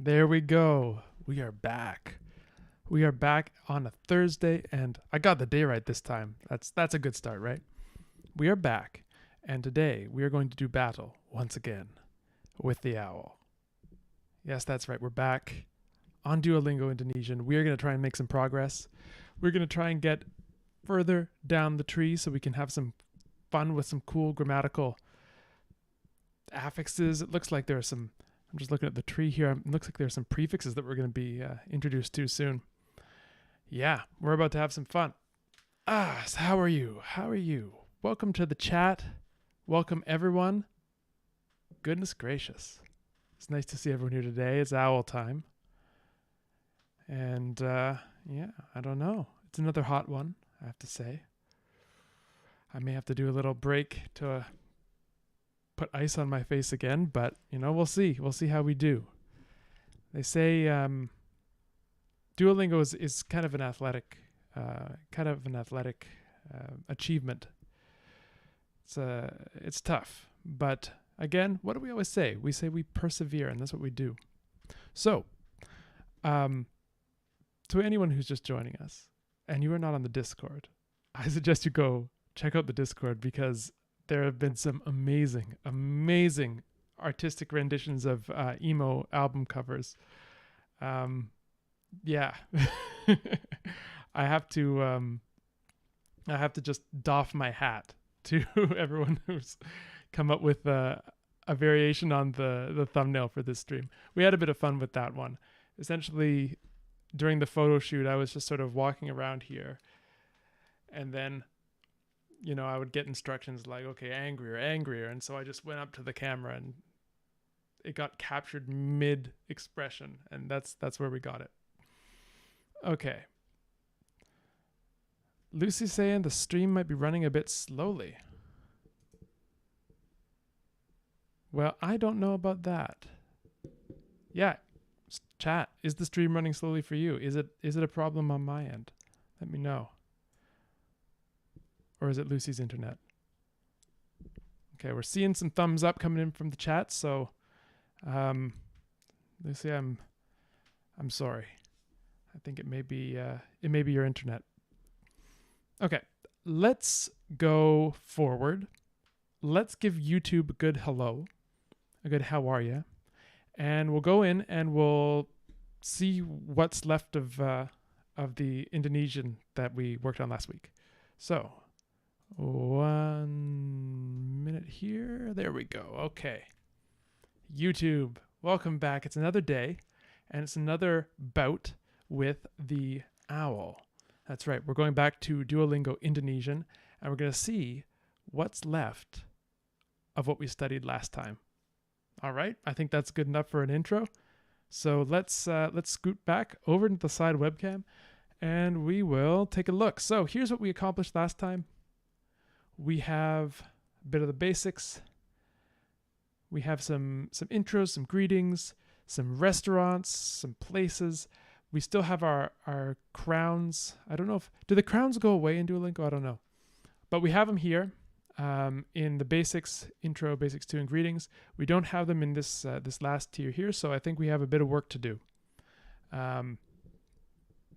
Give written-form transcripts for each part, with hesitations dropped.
There we go. We are back. We are back on a Thursday, and I got the day right this time. That's a good start, right? We are back, and today we are going to do battle once again with the owl. Yes, that's right. We're back on Duolingo Indonesian. We are going to try and make some progress. We're going to try and get further down the tree so we can have some fun with some cool grammatical affixes. It looks like there are some. I'm just looking at the tree here. It looks like there's some prefixes that we're going to be introduced to soon. Yeah, we're about to have some fun. So how are you? How are you? Welcome to the chat. Welcome, everyone. Goodness gracious. It's nice to see everyone here today. It's owl time. And, yeah, I don't know. It's another hot one, I have to say. I may have to do a little break to put ice on my face again, but, we'll see. We'll see how we do. They say Duolingo is kind of an athletic achievement. It's tough, but again, what do we always say? We say we persevere, and that's what we do. So, to anyone who's just joining us, and you are not on the Discord, I suggest you go check out the Discord because there have been some amazing artistic renditions of emo album covers. Yeah, I have to just doff my hat to everyone who's come up with a variation on the thumbnail for this stream. We had a bit of fun with that one. Essentially, during the photo shoot, I was just sort of walking around here, and then I would get instructions like, okay, angrier. And so I just went up to the camera and it got captured mid-expression. And that's where we got it. Okay. Lucy's saying the stream might be running a bit slowly. Well, I don't know about that. Yeah. Chat, is the stream running slowly for you? Is it a problem on my end? Let me know. Or is it Lucy's internet? Okay, we're seeing some thumbs up coming in from the chat. So, Lucy, I'm sorry. I think it may be your internet. Okay, let's go forward. Let's give YouTube a good hello, a good how are you, and we'll go in and we'll see what's left of the Indonesian that we worked on last week. So. 1 minute here. There we go. Okay. YouTube, welcome back. It's another day, and it's another bout with the owl. That's right. We're going back to Duolingo Indonesian, and we're going to see what's left of what we studied last time. All right. I think that's good enough for an intro. So let's scoot back over to the side webcam, and we will take a look. So here's what we accomplished last time. We have a bit of the basics. We have some intros, some greetings, some restaurants, some places. We still have our crowns. I don't know do the crowns go away in Duolingo? I don't know. But we have them here in the basics, intro, basics 2, and greetings. We don't have them in this last tier here, so I think we have a bit of work to do.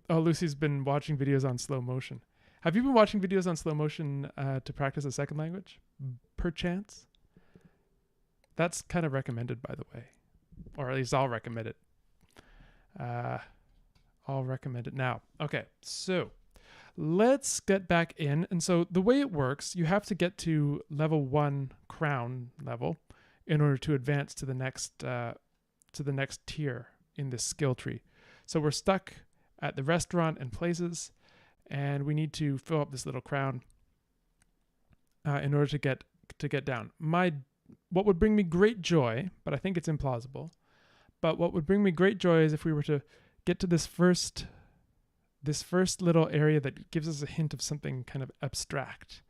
Lucy's been watching videos on slow motion. Have you been watching videos on slow motion to practice a second language, perchance? That's kind of recommended, by the way. Or at least I'll recommend it. I'll recommend it now. Okay, so let's get back in. And so the way it works, you have to get to level 1 crown level in order to advance to the next tier in this skill tree. So we're stuck at the restaurant and places, and we need to fill up this little crown in order to get down. What would bring me great joy, but I think it's implausible, but what would bring me great joy is if we were to get to this first little area that gives us a hint of something kind of abstract.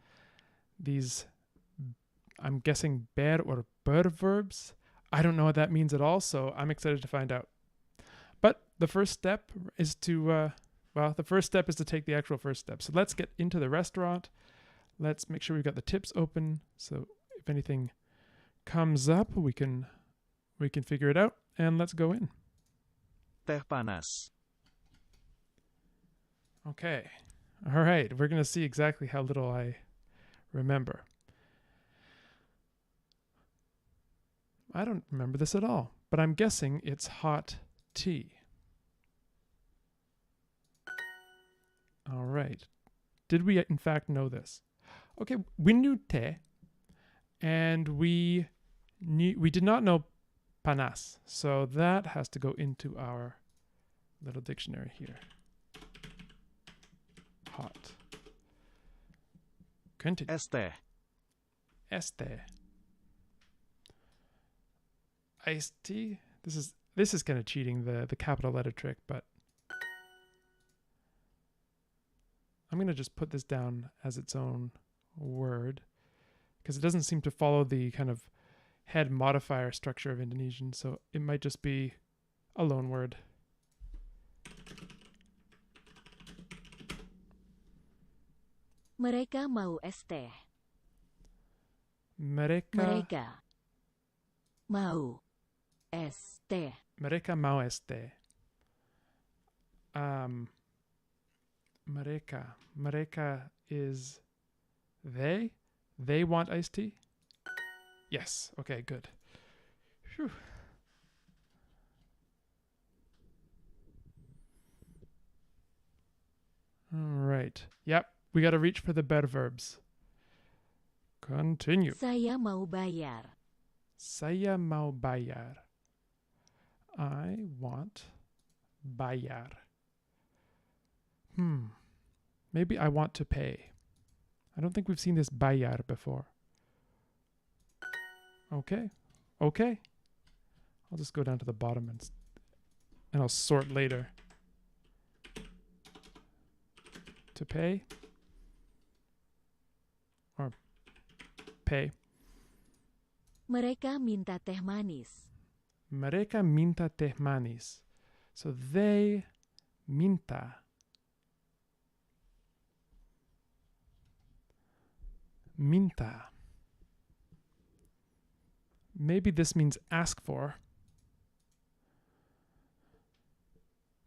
These, I'm guessing, ber or bur verbs. I don't know what that means at all, so I'm excited to find out. But the first step is to take the actual first step. So let's get into the restaurant. Let's make sure we've got the tips open. So if anything comes up, we can figure it out, and let's go in. teh panas. Okay. All right. We're going to see exactly how little I remember. I don't remember this at all, but I'm guessing it's hot tea. All right. Did we in fact know this? Okay, we knew te, and we did not know panas, so that has to go into our little dictionary here. Hot. Continue. Este. Este. Iced tea. This is kind of cheating the capital letter trick, but I'm going to just put this down as its own word because it doesn't seem to follow the kind of head modifier structure of Indonesian, so it might just be a loan word. Mereka mau es teh. Mereka mau es teh. Mereka mau es teh. Mereka is they? They want iced tea? Yes. Okay, good. Phew. All right. Yep. We got to reach for the better verbs. Continue. Saya mau bayar. Saya mau bayar. I want bayar. Maybe I want to pay. I don't think we've seen this bayar before. Okay. Okay. I'll just go down to the bottom and I'll sort later. To pay. Or pay. Mereka minta teh manis. Mereka minta teh manis. So they minta. Minta. Maybe this means ask for.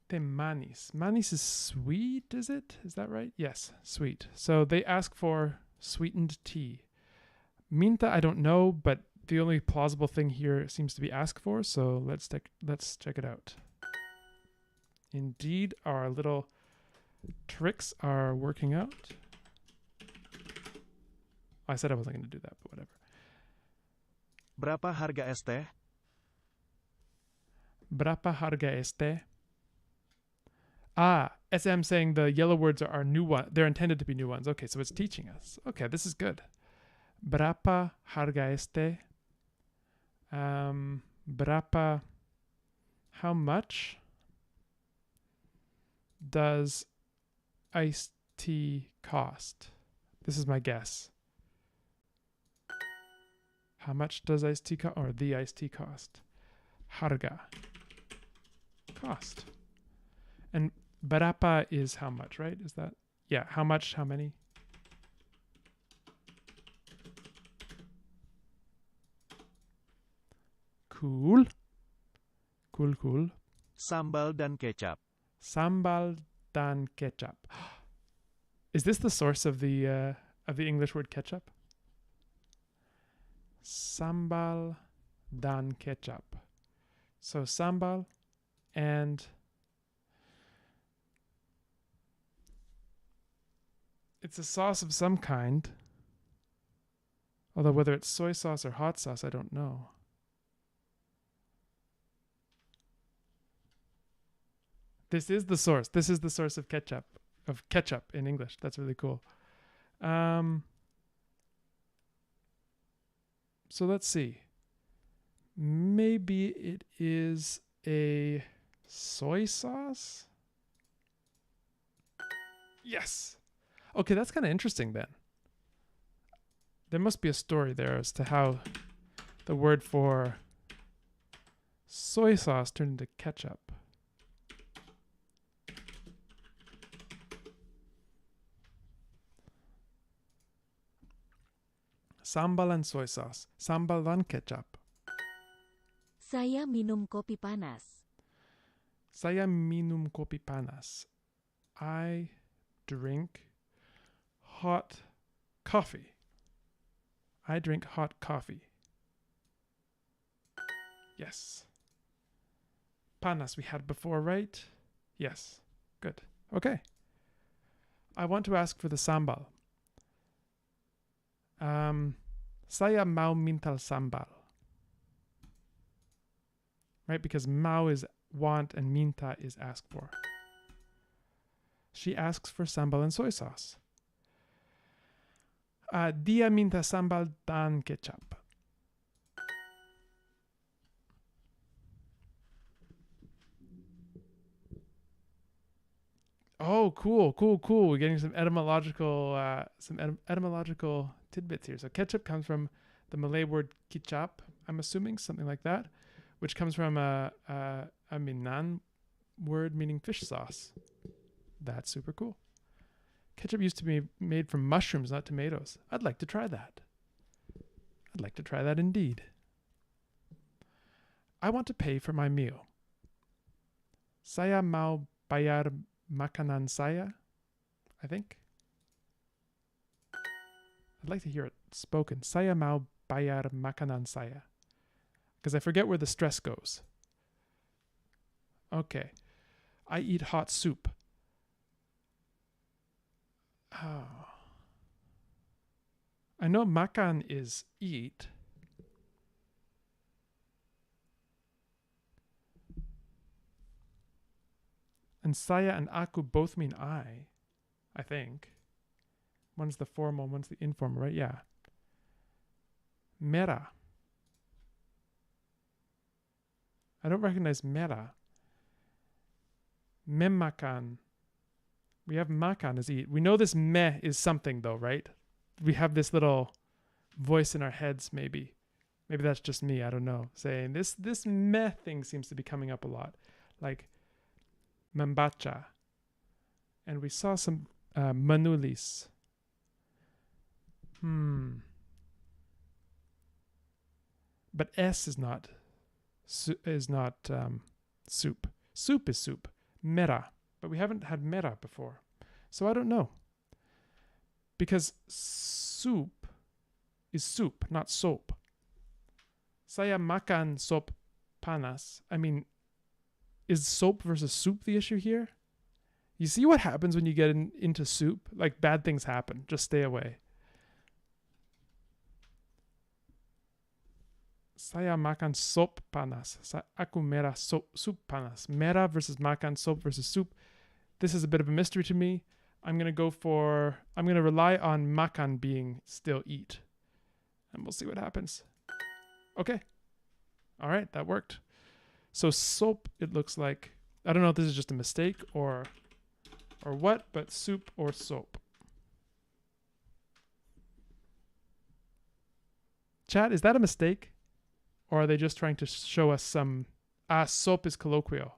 Teh manis. Manis is sweet, is it? Is that right? Yes, sweet. So they ask for sweetened tea. Minta, I don't know, but the only plausible thing here seems to be ask for, so let's check it out. Indeed, our little tricks are working out. I said I wasn't going to do that, but whatever. Berapa harga es teh? Berapa harga es teh? SM saying the yellow words are new ones. They're intended to be new ones. Okay, so it's teaching us. Okay, this is good. Berapa harga es teh? Berapa? How much does iced tea cost? This is my guess. How much does iced tea cost? Or the iced tea cost? Harga. Cost. And berapa is how much, right? Is that? Yeah, how much, how many? Cool. Cool. Sambal dan kecap. Sambal dan kecap. Is this the source of the English word ketchup? Sambal dan kecap. So sambal and it's a sauce of some kind. Although whether it's soy sauce or hot sauce, I don't know. This is the source. This is the source of ketchup in English. That's really cool. So let's see. Maybe it is a soy sauce? Yes. Okay, that's kind of interesting then. There must be a story there as to how the word for soy sauce turned into ketchup. Sambal and soy sauce. Sambal dan kecap. Saya minum kopi panas. Saya minum kopi panas. I drink hot coffee. I drink hot coffee. Yes. Panas we had before, right? Yes. Good. Okay. I want to ask for the sambal. Saya mau minta sambal. Right? Because mau is want and minta is ask for. She asks for sambal and soy sauce. Dia minta sambal dan ketchup. Oh, cool. We're getting some etymological tidbits here. So ketchup comes from the Malay word kicap, I'm assuming, something like that, which comes from a Minang word meaning fish sauce. That's super cool. Ketchup used to be made from mushrooms, not tomatoes. I'd like to try that. I'd like to try that indeed. I want to pay for my meal. Saya mau bayar makanan saya, I think. I'd like to hear it spoken. Saya mau bayar makanan saya. Because I forget where the stress goes. Okay. I eat hot soup. Oh. I know makan is eat. And saya and aku both mean I think. One's the formal, one's the informal, right? Yeah. Mera. I don't recognize mera. Memakan. We have makan as eat. We know this meh is something though, right? We have this little voice in our heads maybe. Maybe that's just me, I don't know. Saying this meh thing seems to be coming up a lot. Like membaca. And we saw some menulis. But S is not soup. Soup is soup. Mera. But we haven't had mera before. So I don't know. Because soup is soup, not soap. Saya makan sop panas. I mean, is soap versus soup the issue here? You see what happens when you get into soup? Like bad things happen. Just stay away. Saya makan sop panas. Aku mera soup panas. Mera versus makan, soap versus soup. This is a bit of a mystery to me. I'm going to rely on makan being still eat. And we'll see what happens. Okay. All right, that worked. So soap, it looks like, I don't know if this is just a mistake or what, but soup or soap. Chat, is that a mistake? Or are they just trying to show us some... soap is colloquial.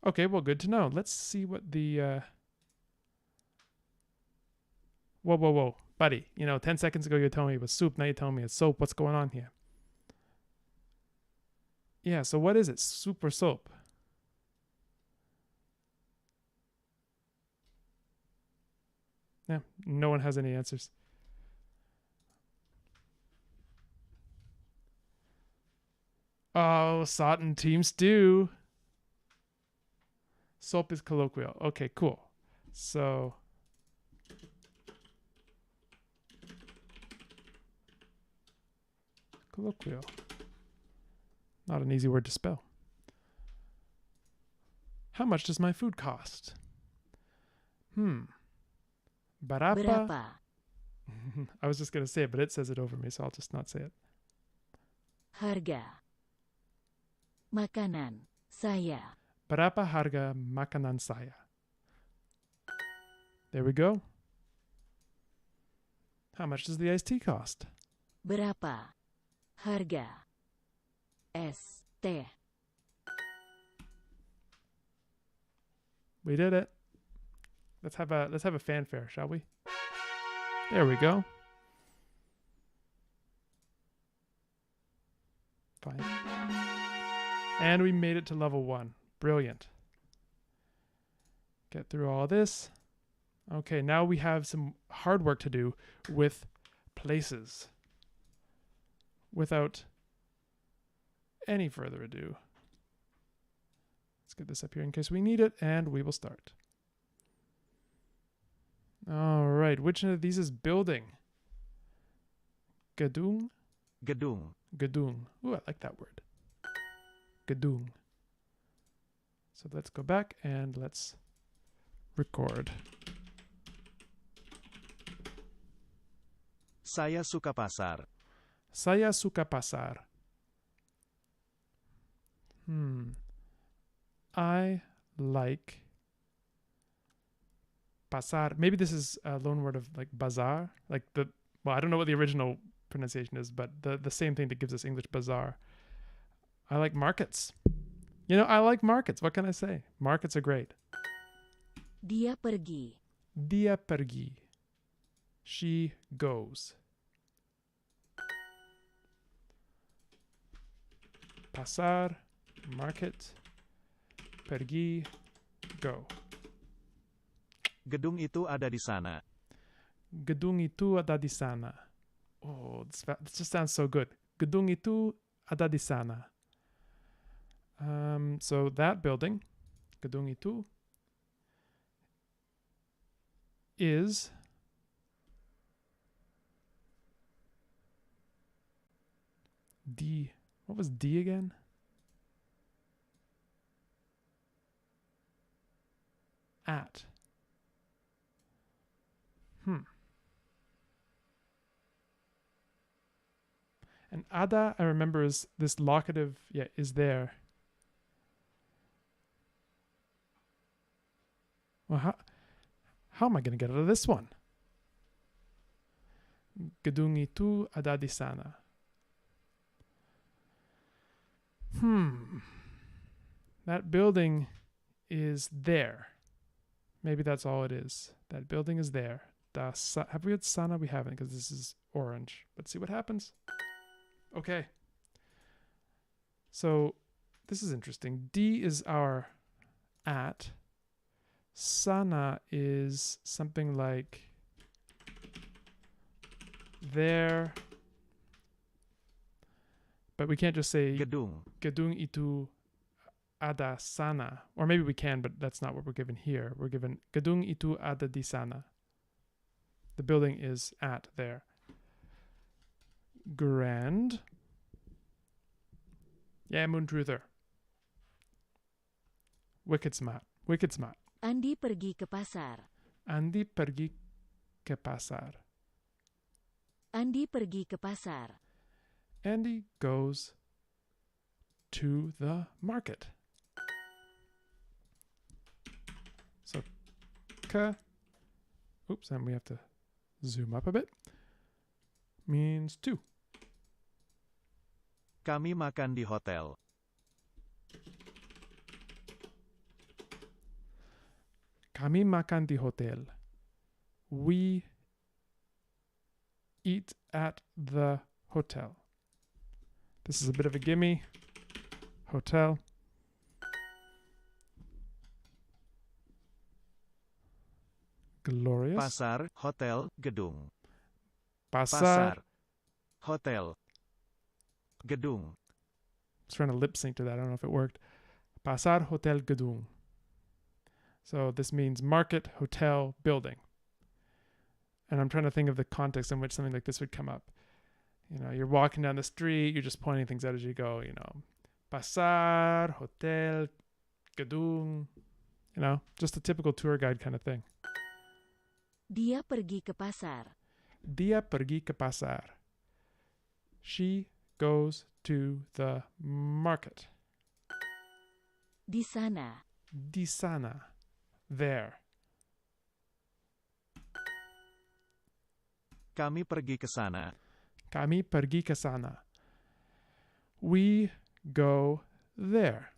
Okay, well, good to know. Let's see what the... Whoa. Buddy, 10 seconds ago you were telling me it was soup. Now you're telling me it's soap. What's going on here? Yeah, so what is it? Soup or soap? Yeah, no one has any answers. Oh, Sutton Team Stew. Soap is colloquial. Okay, cool. So... colloquial. Not an easy word to spell. How much does my food cost? Berapa? I was just going to say it, but it says it over me, so I'll just not say it. Harga. Makanan saya. Berapa harga makanan saya? There we go. How much does the iced tea cost? Berapa harga es teh? We did it. Let's have a fanfare, shall we? There we go. Fine. And we made it to level 1. Brilliant. Get through all this. Okay, now we have some hard work to do with places. Without any further ado, let's get this up here in case we need it, and we will start. All right, which of these is building? Gedung? Gedung. Gedung. Ooh, I like that word. Gedung. So let's go back and let's record. Saya suka pasar. Saya suka pasar. I like pasar. Maybe this is a loan word of like bazaar. Like I don't know what the original pronunciation is, but the same thing that gives us English bazaar. I like markets. You know, I like markets. What can I say? Markets are great. Dia pergi. Dia pergi. She goes. Pasar, market, pergi, go. Gedung itu ada di sana. Gedung itu ada di sana. Oh, this just sounds so good. Gedung itu ada di sana. So that building, gedung itu, is D. What was D again? At. And ada, I remember, is this locative, is there. Well, how am I going to get out of this one? Gedung itu ada di sana. That building is there. Maybe that's all it is. That building is there. Have we had sana? We haven't because this is orange. Let's see what happens. Okay. So this is interesting. D is our at. Sana is something like there. But we can't just say Gedung. Gedung itu ada sana. Or maybe we can, but that's not what we're given here. We're given Gedung itu ada di sana. The building is at there. Grand. Yeah, Moon Truther. Wicked smart. Wicked smart. Andi pergi ke pasar. Andi pergi ke pasar. Andi pergi ke pasar. Andy goes to the market. So, and we have to zoom up a bit, means to. Kami makan di hotel. Kami makan di hotel. We eat at the hotel. This is a bit of a gimme. Hotel. Glorious. Pasar, hotel, gedung. Pasar. Hotel, gedung. I was trying to lip sync to that. I don't know if it worked. Pasar, hotel, gedung. So this means market, hotel, building. And I'm trying to think of the context in which something like this would come up. You know, you're walking down the street, you're just pointing things out as you go, you know. Pasar, hotel, gedung. You know, just a typical tour guide kind of thing. Dia pergi ke pasar. Dia pergi ke pasar. She goes to the market. Di sana. Di sana. There. Kami pergi ke sana. Kami pergi ke sana. We go there.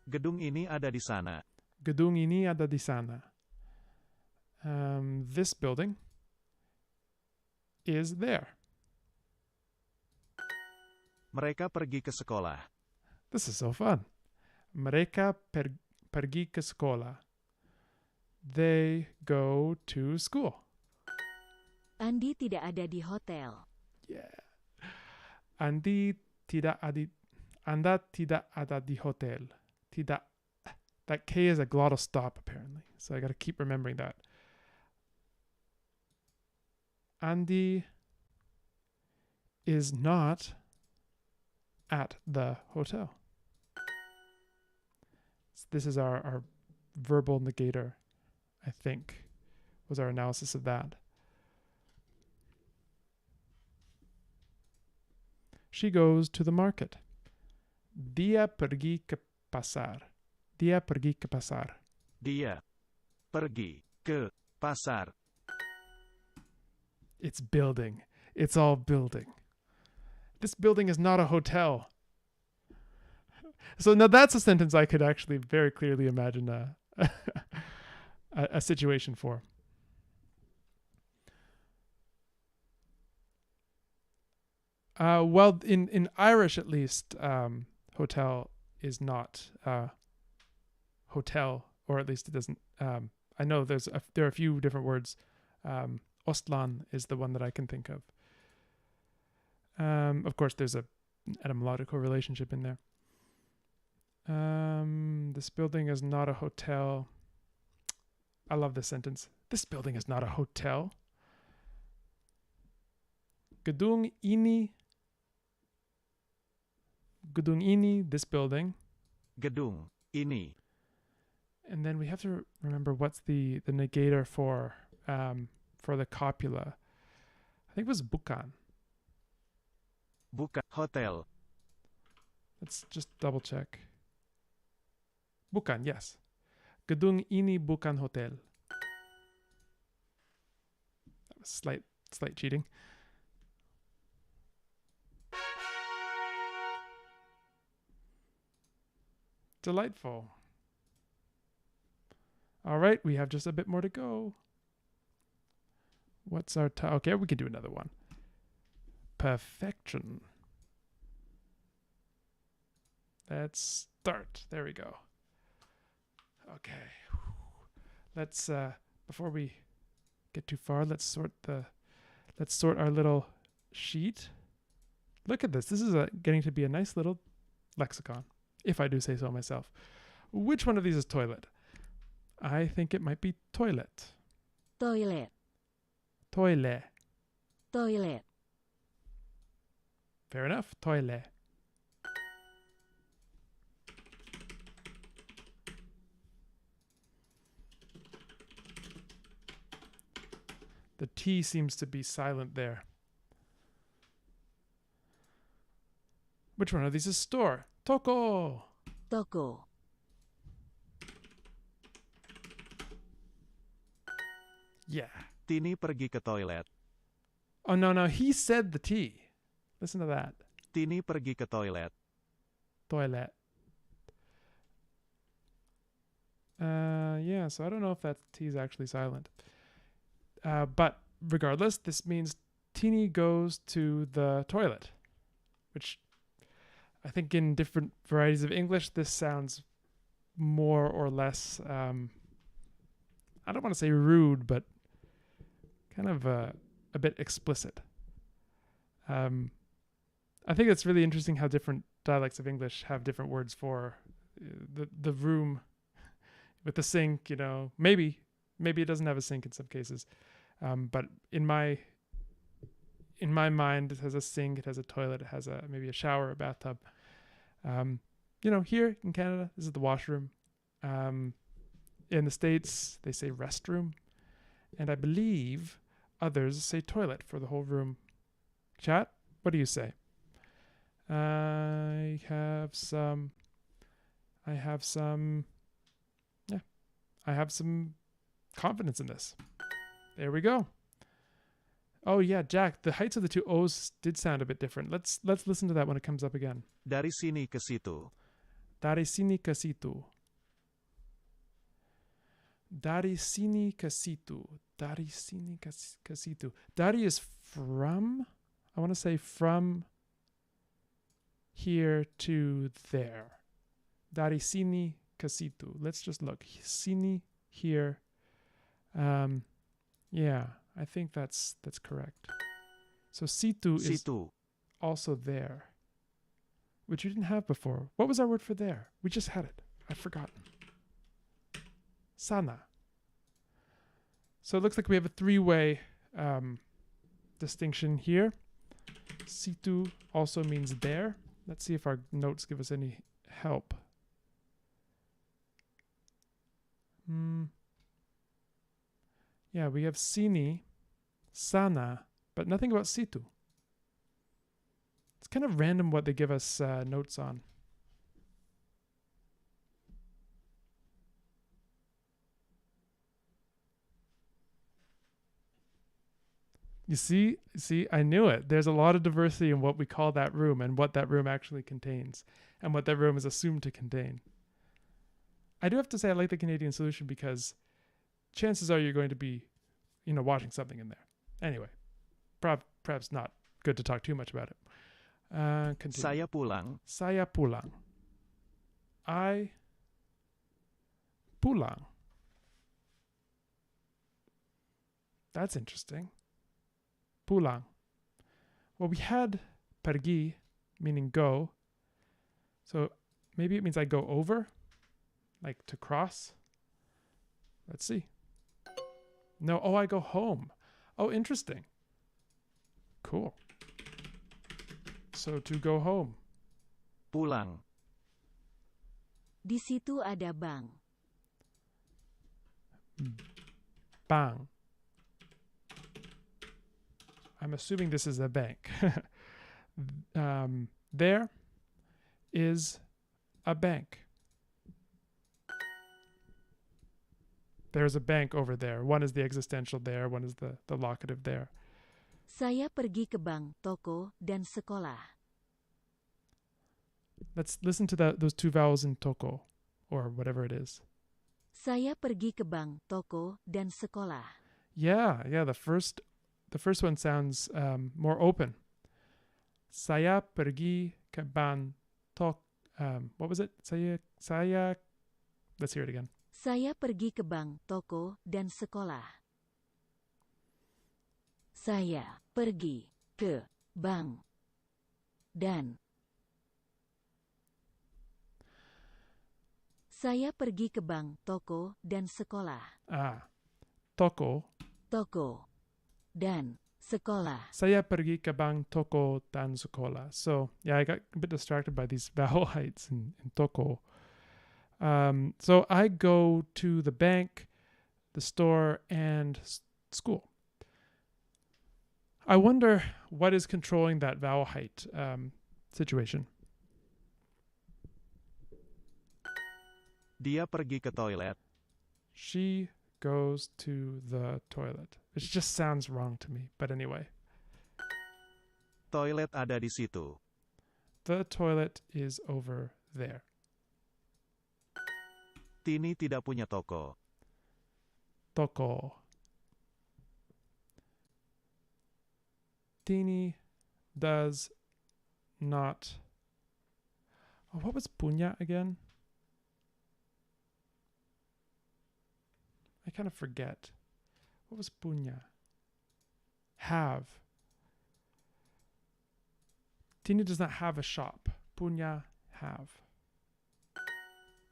Gedung ini ada di sana. Gedung ini ada di sana. This building is there. Mereka pergi ke sekolah. This is so fun. Mereka pergi ke sekolah. They go to school. Andi tidak ada di hotel. Yeah. Andi tidak ada. Anda tidak ada di hotel. Tidak. That K is a glottal stop, apparently. So I got to keep remembering that. Andy is not at the hotel. So this is our verbal negator, I think, was our analysis of that. She goes to the market. Dia pergi ke pasar. Dia pergi ke pasar. Dia pergi ke pasar. It's building. It's all building. This building is not a hotel. So now that's a sentence I could actually very clearly imagine a situation for. Well, in Irish at least, hotel is not hotel, or at least it doesn't. I know there are a few different words. Ostlan is the one that I can think of. Of course, there's an etymological relationship in there. This building is not a hotel. I love this sentence. This building is not a hotel. Gedung ini, this building. Gedung ini. And then we have to remember what's the negator for the copula. I think it was bukan. Bukan hotel. Let's just double check. Bukan, yes. Gedung ini bukan hotel. That was slight cheating. Delightful. All right, we have just a bit more to go. What's our time? Okay, we can do another one. Perfection. Let's start. There we go. Okay. Let's before we get too far, let's sort our little sheet. Look at this. This is getting to be a nice little lexicon, if I do say so myself. Which one of these is toilet? I think it might be toilet. Toilet. Toilet. Toilet. Fair enough. Toilet. The T seems to be silent there. Which one of these is store? Toko. Toko. Yeah. Tini pergi ke toilet. Oh, no. He said the T. Listen to that. Tini pergi ke toilet. Toilet. Yeah, so I don't know if that T is actually silent. But regardless, this means Tini goes to the toilet, which I think in different varieties of English, this sounds more or less, I don't want to say rude, but kind of a bit explicit. I think it's really interesting how different dialects of English have different words for the room with the sink, you know. Maybe it doesn't have a sink in some cases. But in my mind, it has a sink, it has a toilet, it has maybe a shower, a bathtub. You know, here in Canada, this is the washroom. In the States, they say restroom. And I believe others say toilet for the whole room. Chat, what do you say? I have some confidence in this. There we go. Oh yeah, Jack, the heights of the two O's did sound a bit different. Let's listen to that when it comes up again. Dari sini ke situ. Dari sini ke situ. Dari sini ke situ. Dari sini ke situ. Dari is from. I want to say from here to there. Dari sini ke situ. Let's just look. Sini, here. Yeah, I think that's correct. So situ is Situ. also there, which we didn't have before. What was our word for there? We just had it. I've forgotten. Sana. So it looks like we have a three-way distinction here. Situ also means there. Let's see if our notes give us any help. Yeah, we have sini, sana, but nothing about situ. It's kind of random what they give us notes on. You see, I knew it. There's a lot of diversity in what we call that room and what that room actually contains and what that room is assumed to contain. I do have to say I like the Canadian solution because chances are you're going to be, watching something in there. Anyway, perhaps not good to talk too much about it. Continue. Saya pulang. Saya pulang. I pulang. That's interesting. Pulang. Well, we had pergi, meaning go. So maybe it means I go over, like to cross. Let's see. No, I go home. Oh, interesting. Cool. So to go home. Pulang. Di situ ada bank. Bang. I'm assuming this is a bank. There is a bank. There's a bank over there. One is the existential there, one is the locative there. Saya pergi ke bank, toko, dan sekolah. Let's listen to those two vowels in toko, or whatever it is. Saya pergi ke bank, toko, dan sekolah. Yeah, the first one sounds more open. Saya pergi ke bank, what was it? Saya. Let's hear it again. Saya pergi ke bank, toko, dan sekolah. Saya pergi ke bank dan saya pergi ke bank, toko, dan sekolah. Toko. Toko dan sekolah. Saya pergi ke bank, toko, dan sekolah. So, yeah, I got a bit distracted by these vowel heights in toko. So I go to the bank, the store, and school. I wonder what is controlling that vowel height situation. Dia pergi ke toilet. She goes to the toilet. It just sounds wrong to me, but anyway. Toilet ada di situ. The toilet is over there. Tini tidak punya toko. Toko. Tini does not. Oh, what was punya again? I kind of forget. What was punya? Have. Tini does not have a shop. Punya, have.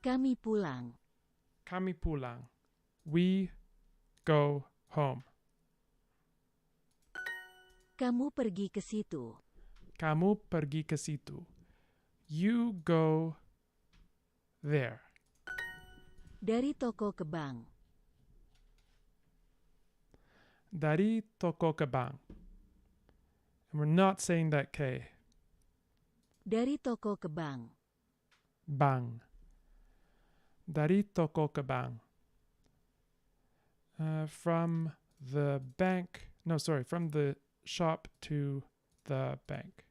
Kami pulang. Kami pulang. We go home. Kamu pergi ke situ. Kamu pergi ke situ. You go there. Dari toko ke bank. Dari toko ke bank. And we're not saying that K. Dari toko ke bank. Bang. Dari toko ke bank. From the shop to the bank.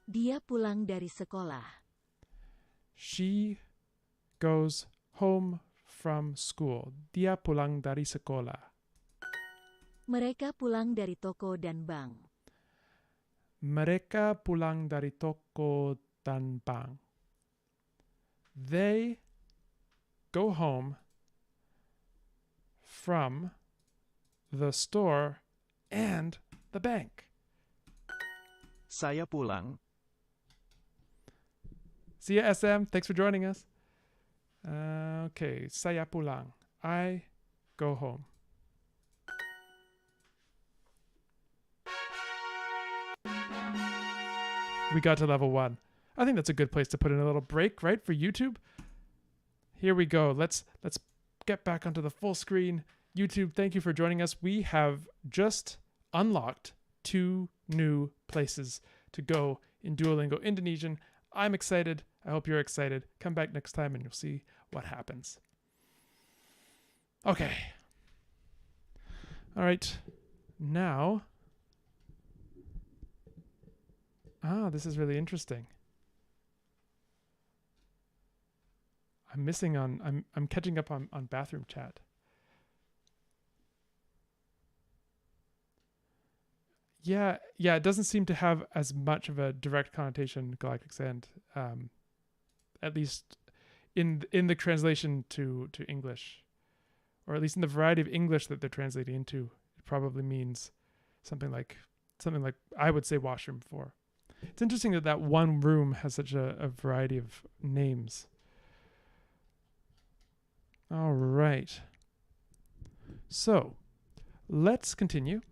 Dia pulang dari sekolah. She goes home from school. Dia pulang dari sekolah. Mereka pulang dari toko dan bank. Mereka pulang dari toko tanpang. They go home from the store and the bank. Saya pulang. See ya, SM. Thanks for joining us. Okay, saya pulang. I go home. We got to level 1. I think that's a good place to put in a little break, right, for YouTube. Here we go. Let's get back onto the full screen. YouTube, thank you for joining us. We have just unlocked 2 new places to go in Duolingo Indonesian. I'm excited. I hope you're excited. Come back next time and you'll see what happens. Okay. All right. Now, this is really interesting. I'm catching up on bathroom chat. Yeah, it doesn't seem to have as much of a direct connotation, galactic sand, at least in the translation to English, or at least in the variety of English that they're translating into. It probably means something like I would say washroom for. It's interesting that one room has such a variety of names. All right. So let's continue.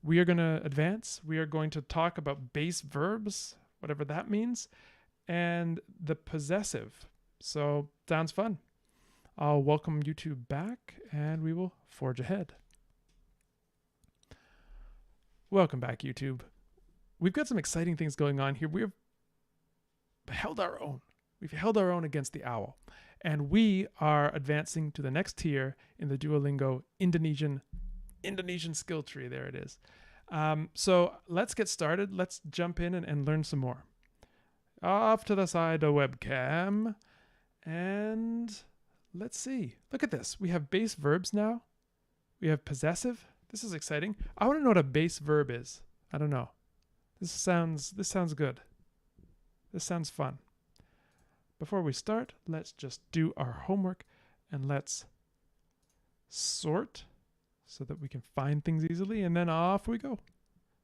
We are going to advance. We are going to talk about base verbs, whatever that means, and the possessive. So sounds fun. I'll welcome YouTube back and we will forge ahead. Welcome back, YouTube. We've got some exciting things going on here. We've held our own. We've held our own against the owl. And we are advancing to the next tier in the Duolingo Indonesian skill tree. There it is. So let's get started. Let's jump in and learn some more. Off to the side of webcam. And let's see. Look at this. We have base verbs now. We have possessive. This is exciting. I want to know what a base verb is. I don't know. This sounds good. This sounds fun. Before we start, let's just do our homework and let's sort so that we can find things easily, and then off we go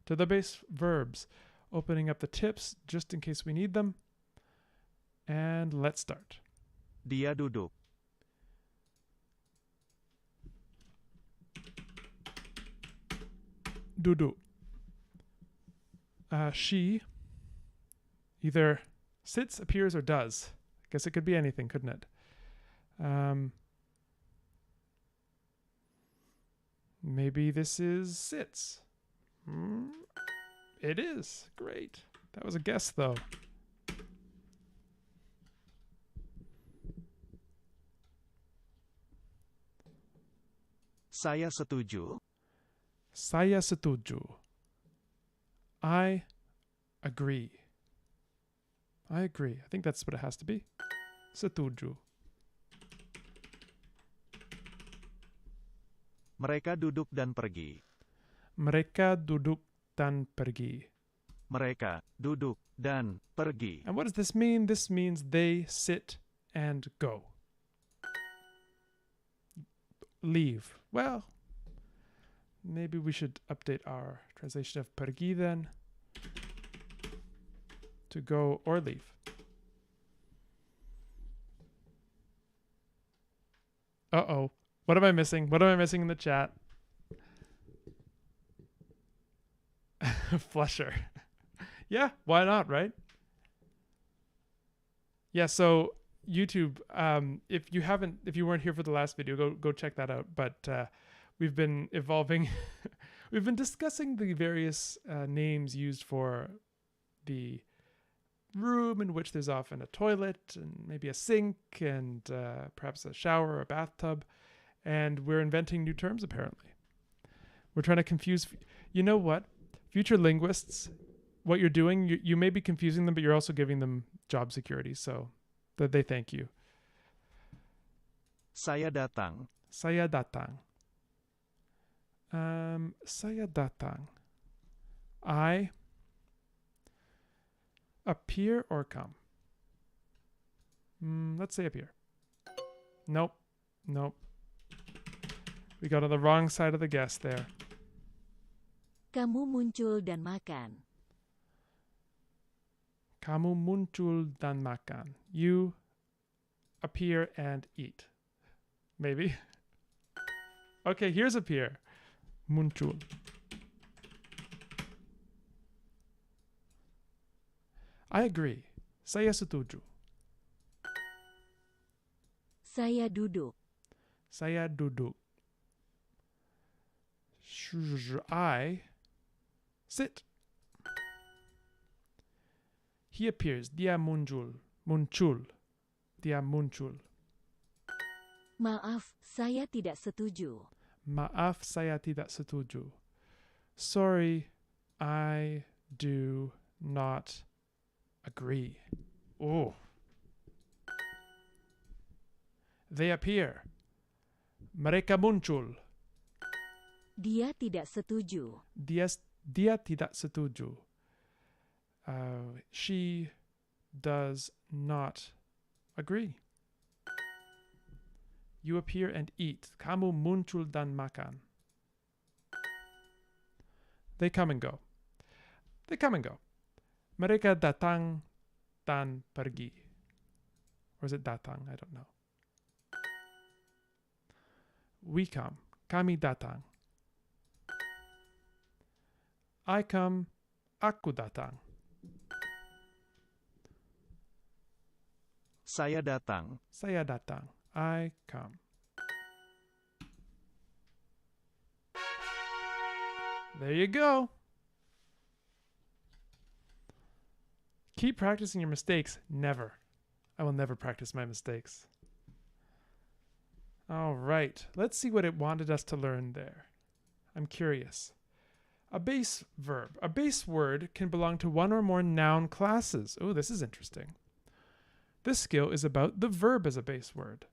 to the base verbs, opening up the tips just in case we need them. And let's start. Dia duduk. Duduk. She either sits, appears, or does. I guess it could be anything, couldn't it? Maybe this is sits. It is. Great. That was a guess, though. Saya setuju. Saya setuju. I agree. I agree. I think that's what it has to be. Setuju. Mereka duduk dan pergi. Mereka duduk dan pergi. Mereka duduk dan pergi. And what does this mean? This means they sit and go. Leave. Well, maybe we should update our translation of pergi then to go or leave. Uh-oh. What am I missing? What am I missing in the chat? Flusher. Yeah, why not, right? Yeah, so YouTube, if you weren't here for the last video, go check that out. But we've been evolving. We've been discussing the various names used for the room in which there's often a toilet and maybe a sink and perhaps a shower or a bathtub. And we're inventing new terms, apparently. We're trying to confuse. You know what? Future linguists, what you're doing, you may be confusing them, but you're also giving them job security. So that they thank you. Saya datang. Saya datang. Saya datang. I Appear or come? Let's say appear. Nope. Nope. We got on the wrong side of the guess there. Kamu muncul dan makan. Kamu muncul dan makan. You appear and eat. Maybe. Okay, here's appear. Muncul. I agree. Saya setuju. Saya duduk. Saya duduk. I sit. He appears. Dia muncul. Muncul. Dia muncul. Maaf, saya tidak setuju. Maaf, saya tidak setuju. Sorry, I do not agree. Oh. They appear. Mereka muncul. Dia tidak setuju. Dia tidak setuju. She does not agree. You appear and eat. Kamu muncul dan makan. They come and go. They come and go. Mereka datang dan pergi. Or is it datang? I don't know. We come. Kami datang. I come. Aku datang. Saya datang. Saya datang. I come. There you go. Keep practicing your mistakes. Never. I will never practice my mistakes. All right. Let's see what it wanted us to learn there. I'm curious. A base verb. A base word can belong to one or more noun classes. Oh, this is interesting. This skill is about the verb as a base word.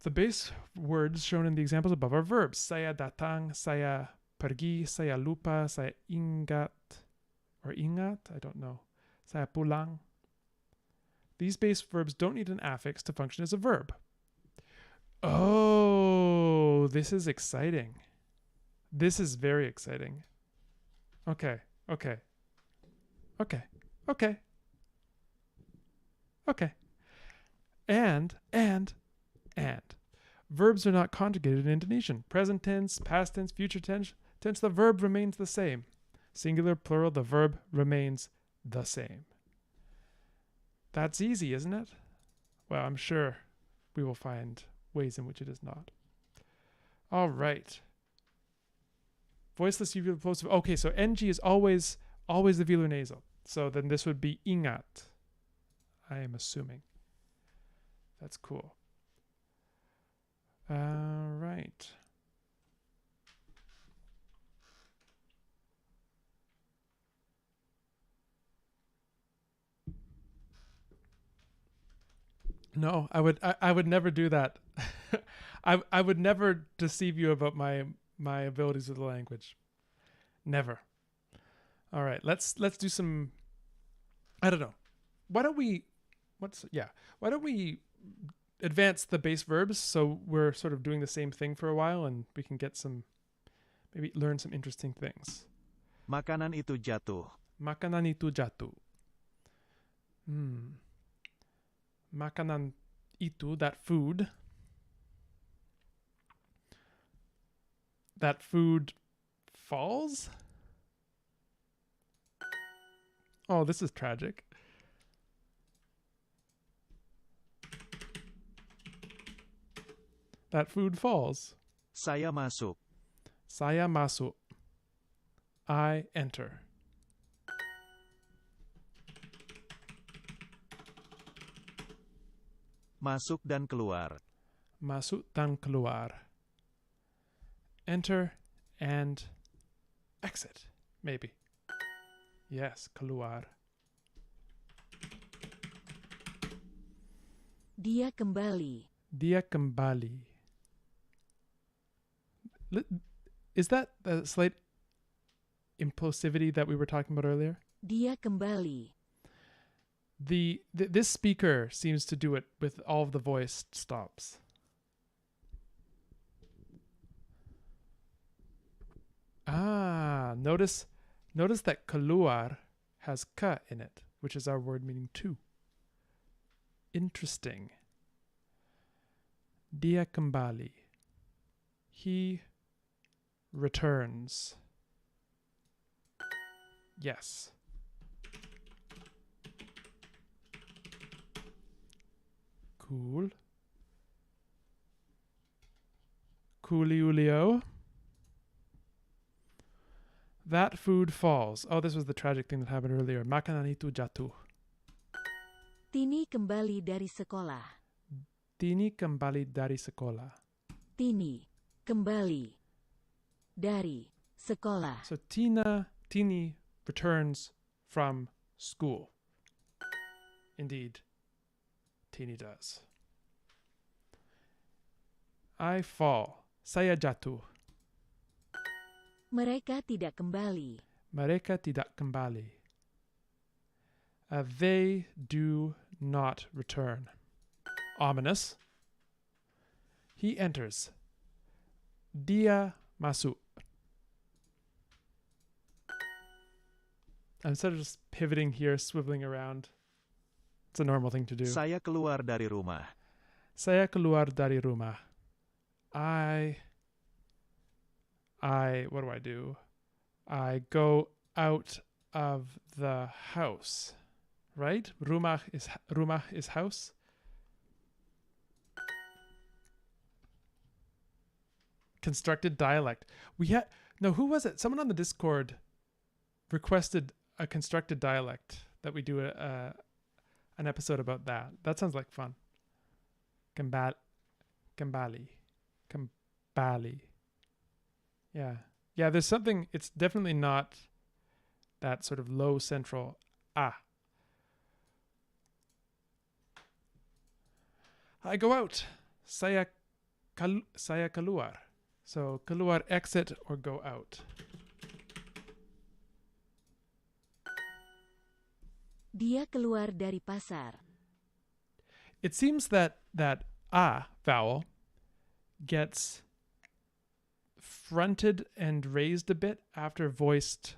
The base words shown in the examples above are verbs. Saya datang, saya pergi, saya lupa, saya ingat, or ingat, I don't know. Saya pulang. These base verbs don't need an affix to function as a verb. Oh, this is exciting. This is very exciting. Okay. And. Verbs are not conjugated in Indonesian. Present tense, past tense, future tense, the verb remains the same. Singular, plural, the verb remains the same. That's easy, isn't it? Well, I'm sure we will find ways in which it is not. All right. Voiceless uvular plosive. Okay, so NG is always the velar nasal. So then this would be ingat. I am assuming. That's cool. All right. No, I would never do that. I would never deceive you about my abilities with the language. Never. All right, let's do some. I don't know. Why don't we advance the base verbs so we're sort of doing the same thing for a while and we can get maybe learn some interesting things. Makanan itu jatuh. Makanan itu jatuh. Makanan itu, that food. That food falls? Oh, this is tragic. That food falls. Saya masuk. Saya masuk. I enter. Masuk dan keluar. Masuk dan keluar. Enter and exit, maybe. Yes, keluar. Dia kembali. Dia kembali. Is that a slight implosivity that we were talking about earlier? Dia kembali. This speaker seems to do it with all of the voice stops. Notice that keluar has ka in it, which is our word meaning to. Interesting. Dia kembali. He returns. Yes. Cool. Cooliulio. That food falls. Oh, this was the tragic thing that happened earlier. Makanan itu jatuh. Tini kembali dari sekolah. Tini kembali dari sekolah. Tini kembali dari sekolah. So Tini returns from school. Indeed, Tini does. I fall. Saya jatuh. Mereka tidak kembali. Mereka tidak kembali. They do not return. Ominous. He enters. Dia masuk. I'm sort of just pivoting here, swiveling around. It's a normal thing to do. Saya keluar dari rumah. Saya keluar dari rumah. What do? I go out of the house. Right? Rumah is house. Constructed dialect. Who was it? Someone on the Discord requested a constructed dialect that we do an episode about that. That sounds like fun. Kembali. Yeah, there's something, it's definitely not that sort of low central I go out. Saya keluar. So keluar, exit or go out. Dia keluar dari pasar. It seems that a vowel gets fronted and raised a bit after voiced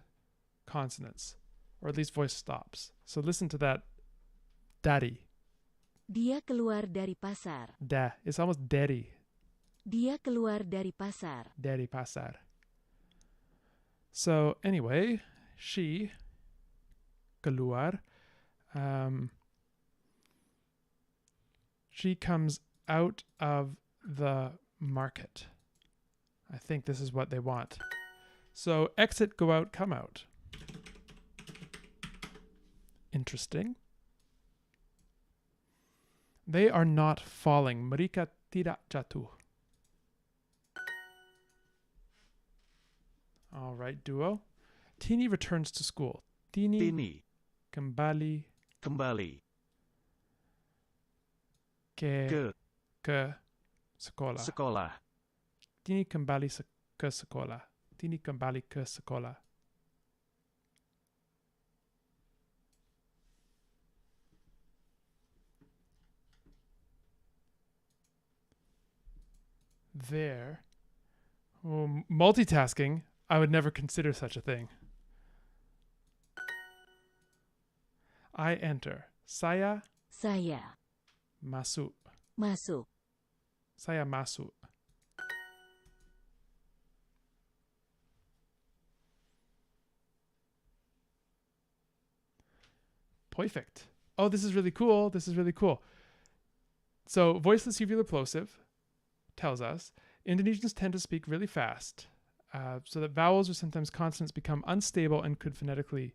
consonants, or at least voice stops. So listen to that. Dari. Dia keluar dari pasar. Da. It's almost dari. Dia keluar dari pasar. Dari pasar. So anyway, she keluar. She comes out of the market. I think this is what they want. So exit, go out, come out. Interesting. They are not falling. Mereka tidak jatuh. All right, duo. Tini returns to school. Tini kembali ke sekolah. Tini kembali ke sekolah. Tini kembali ke sekolah. There. Oh, multitasking. I would never consider such a thing. I enter. Saya masuk. Saya masuk. Perfect. Oh, this is really cool. So, voiceless uvular plosive tells us Indonesians tend to speak really fast, so that vowels or sometimes consonants become unstable and could phonetically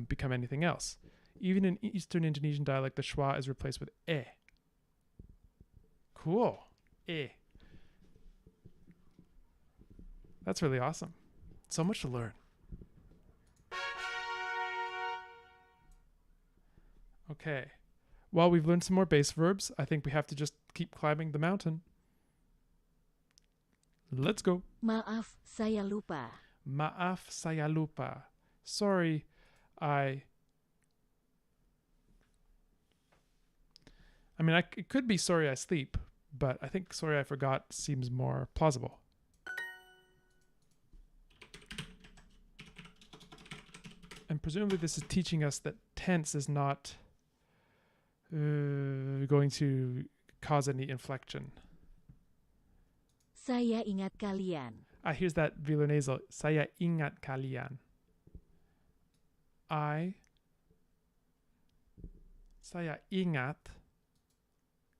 become anything else. Even in Eastern Indonesian dialect, the schwa is replaced with e. Cool. E. That's really awesome. So much to learn. Okay. Well, we've learned some more base verbs. I think we have to just keep climbing the mountain. Let's go. Maaf, saya lupa. Maaf saya lupa. Sorry, I mean, it could be sorry I sleep, but I think sorry I forgot seems more plausible. And presumably this is teaching us that tense is not going to cause any inflection. Saya ingat kalian. Here's that velar nasal. Saya ingat kalian. Saya ingat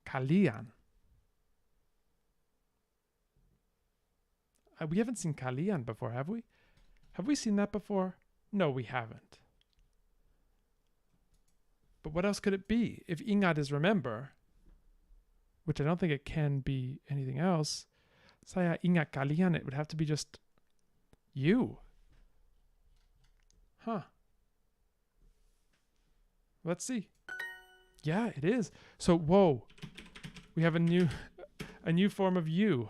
kalian. We haven't seen kalian before, have we? Have we seen that before? No, we haven't. But what else could it be? If ingat is remember, which I don't think it can be anything else, saya ingat kalian, it would have to be just you. Huh. Let's see. Yeah, it is. So, whoa. We have a new form of you.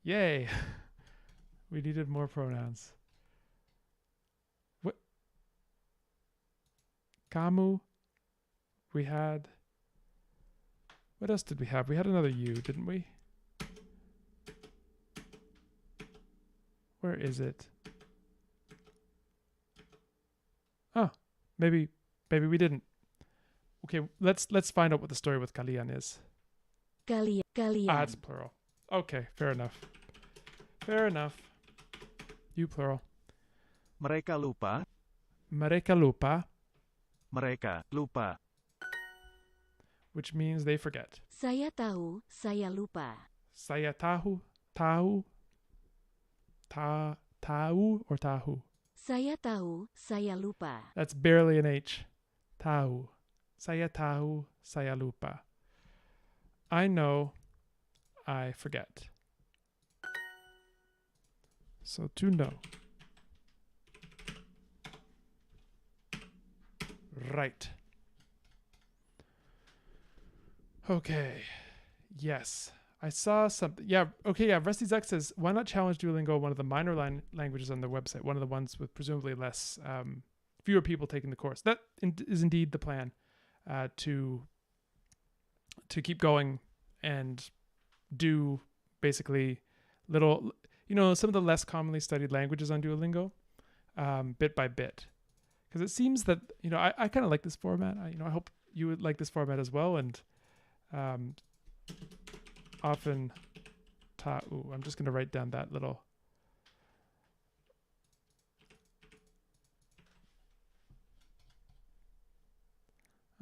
Yay. We needed more pronouns. What? Kamu. We had... What else did we have? We had another you, didn't we? Where is it? Oh, maybe we didn't. Okay, let's find out what the story with kalian is. Kalian. It's plural. Okay, fair enough. Fair enough. You plural. Mereka lupa. Mereka lupa, Mereka lupa. which means they forget. Saya tahu, saya lupa. Saya tahu or tahu. Saya tahu, saya lupa. That's barely an H. Tahu. Saya tahu, saya lupa. I know, I forget. So to know. Right. Okay. Yes. I saw something. Yeah. Okay. Yeah. Rusty Zuck says, why not challenge Duolingo, one of the minor languages on their website, one of the ones with presumably less, fewer people taking the course. That is indeed the plan, to keep going and do basically little, some of the less commonly studied languages on Duolingo, bit by bit. Because it seems that, I kind of like this format. I hope you would like this format as well. And often, I'm just going to write down that little.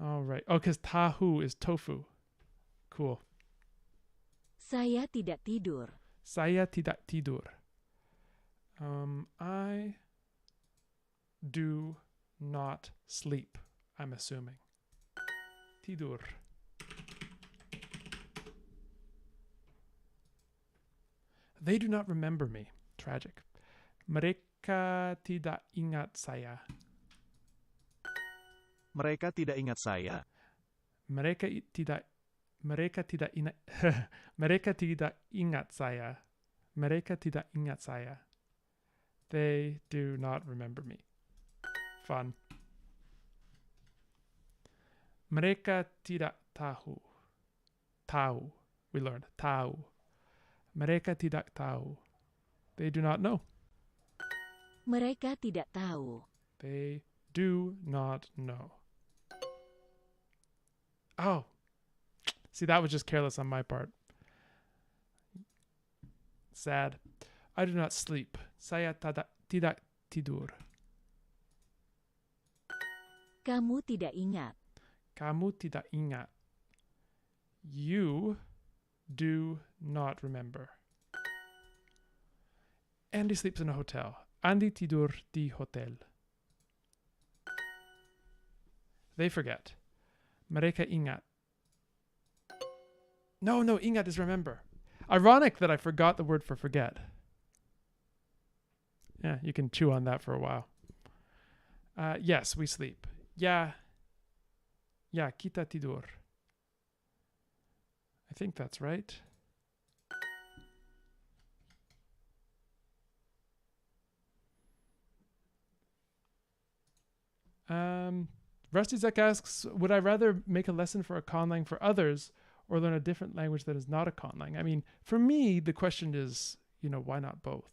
All right. Oh, because tahu is tofu. Cool. Saya tidak tidur. Saya tidak tidur. I do not sleep, I'm assuming. Tidur. They do not remember me. Tragic. Mereka tidak ingat saya. Mereka tidak ingat saya. Mereka tidak ingat saya. Mereka tidak ingat saya. They do not remember me. Fun. Mereka tidak tahu. Tahu. We learned. Tahu. Mereka tidak tahu. They do not know. Mereka tidak tahu. They do not know. Oh. See, that was just careless on my part. Sad. I do not sleep. Saya tidak tidur. Kamu tidak ingat. Kamu tidak ingat. You do not remember. Andy sleeps in a hotel. Andy tidur di hotel. They forget. Mereka ingat. No, ingat is remember. Ironic that I forgot the word for forget. Yeah, you can chew on that for a while. Yes, we sleep. Yeah, kita tidur. I think that's right. Rusty Zek asks, would I rather make a lesson for a conlang for others or learn a different language that is not a conlang? I mean, for me, the question is, why not both?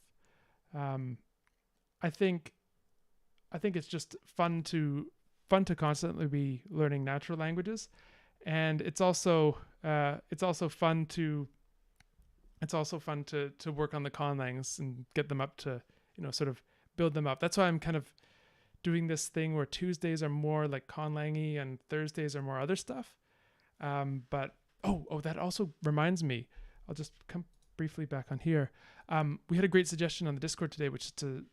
I think it's just fun to constantly be learning natural languages, and it's also fun to work on the conlangs and get them up to sort of build them up. That's why I'm kind of doing this thing where Tuesdays are more like conlangy and Thursdays are more other stuff. But that also reminds me, I'll just come briefly back on here. We had a great suggestion on the Discord today, which is to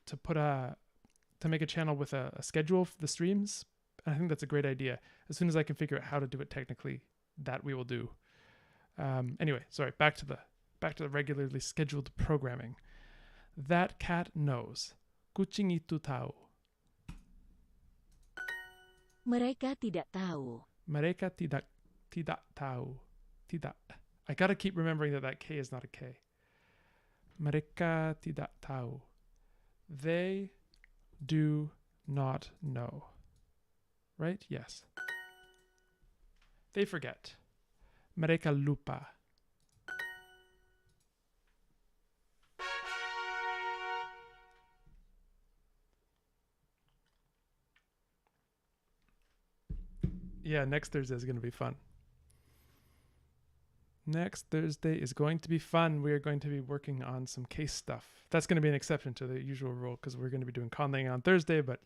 make a channel with a schedule for the streams. And I think that's a great idea. As soon as I can figure out how to do it technically, that we will do. Anyway, sorry, back to the regularly scheduled programming. That cat knows. Kucing itu tahu. Mereka tidak tahu. Mereka tidak tahu. Tidak. I gotta keep remembering that K is not a K. Mereka tidak tahu. They do not know. Right? Yes. They forget. Mereka lupa. Yeah, next Thursday is going to be fun. Next Thursday is going to be fun. We are going to be working on some case stuff. That's going to be an exception to the usual rule because we're going to be doing conlang on Thursday, but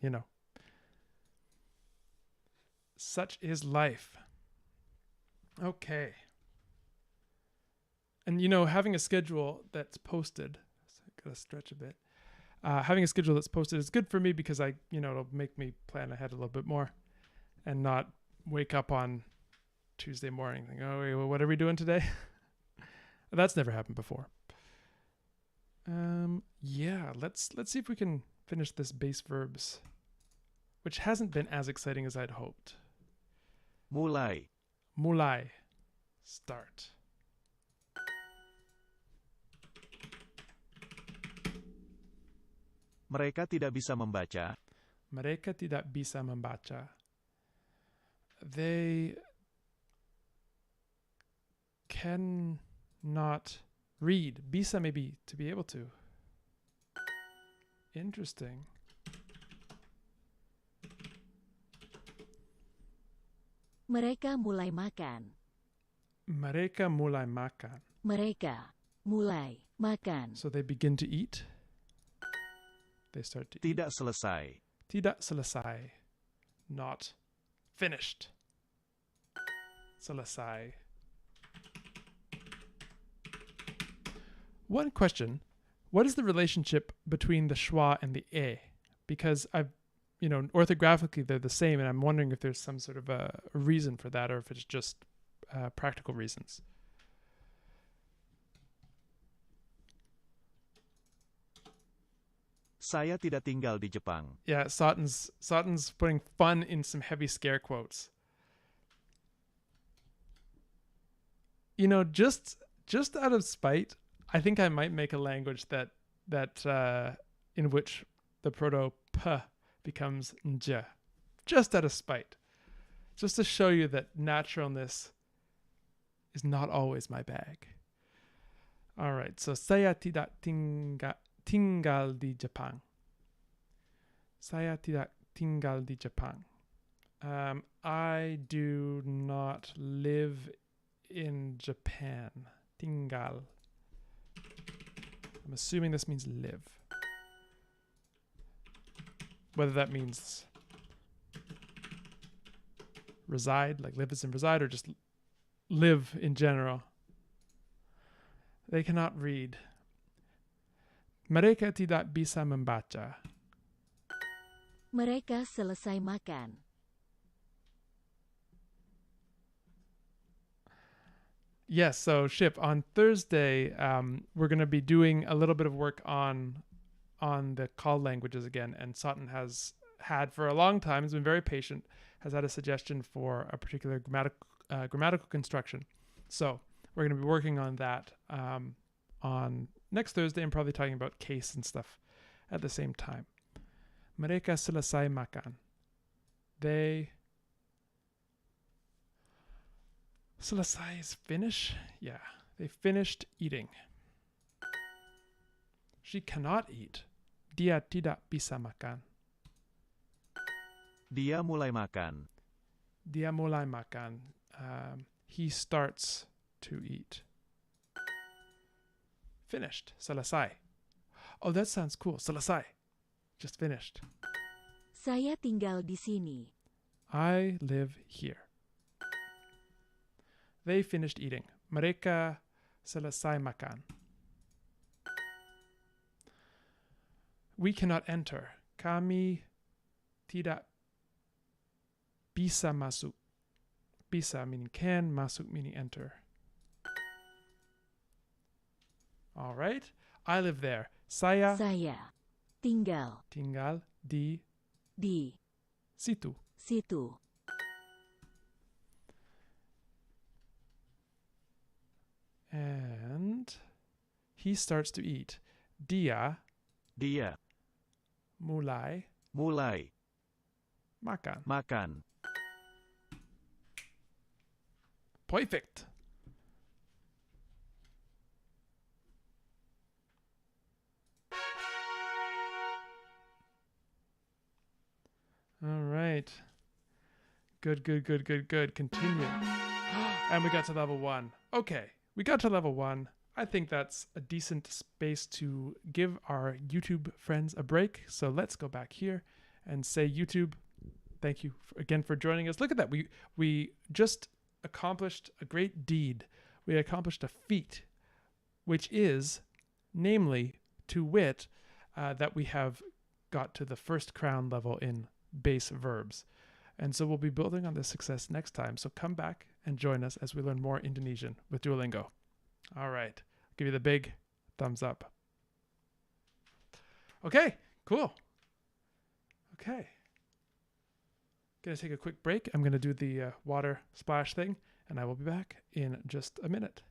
such is life. Okay. And having a schedule that's posted, so I gotta stretch a bit. Having a schedule that's posted is good for me because it'll make me plan ahead a little bit more and not wake up on Tuesday morning think, oh wait, well, what are we doing today? That's never happened before. Let's see if we can finish this base verbs, which hasn't been as exciting as I'd hoped. Mulai. Mulai. Start. Mereka tidak bisa membaca. Mereka tidak bisa membaca. They cannot read. Bisa maybe to be able to. Interesting. Mereka mulai makan. Mereka mulai makan. Mereka mulai makan. So they begin to eat. They start to eat. Tidak selesai. Tidak selesai. Not finished. Selesai. One question. What is the relationship between the schwa and the e? Because orthographically they're the same, and I'm wondering if there's some sort of a reason for that or if it's just practical reasons. Saya tidak tinggal di Jepang. Yeah, Sauten's putting fun in some heavy scare quotes. Just out of spite, I think I might make a language that in which the proto p becomes nj. Just out of spite. Just to show you that naturalness is not always my bag. All right, so saya tidak tinggal di Jepang. Saya tidak tinggal di Jepang. I do not live in Japan. Tinggal. I'm assuming this means live. Whether that means reside, like live as in reside, or just live in general. They cannot read. Mereka tidak bisa membaca. Mereka selesai makan. Yes, so Ship, on Thursday, we're going to be doing a little bit of work on the call languages again, and Sutton has had for a long time, has been very patient, has had a suggestion for a particular grammatical construction. So we're going to be working on that on next Thursday and probably talking about case and stuff at the same time. Mereka selesai makan. They selesai is finish? Yeah, they finished eating. She cannot eat. Dia tidak bisa makan. Dia mulai makan. Dia mulai makan. He starts to eat. Finished. Selesai. Oh, that sounds cool. Selesai. Just finished. Saya tinggal di sini. I live here. They finished eating. Mereka selesai makan. We cannot enter. Kami tidak bisa masuk. Bisa meaning can, masuk meaning enter. All right. I live there. Saya tinggal tinggal di situ. situ. And he starts to eat. Dia mulai makan. makan. Perfect. All right. Good. Continue. And we got to level 1. Okay, we got to level 1. I think that's a decent space to give our YouTube friends a break. So let's go back here and say, YouTube, thank you again for joining us. Look at that. We just accomplished a great deed. We accomplished a feat, which is, namely, to wit, that we have got to the first crown level in base verbs. And so we'll be building on this success next time. So come back and join us as we learn more Indonesian with Duolingo. All right. Give you the big thumbs up. Okay, cool. Okay. Gonna take a quick break. I'm gonna do the water splash thing, and I will be back in just a minute.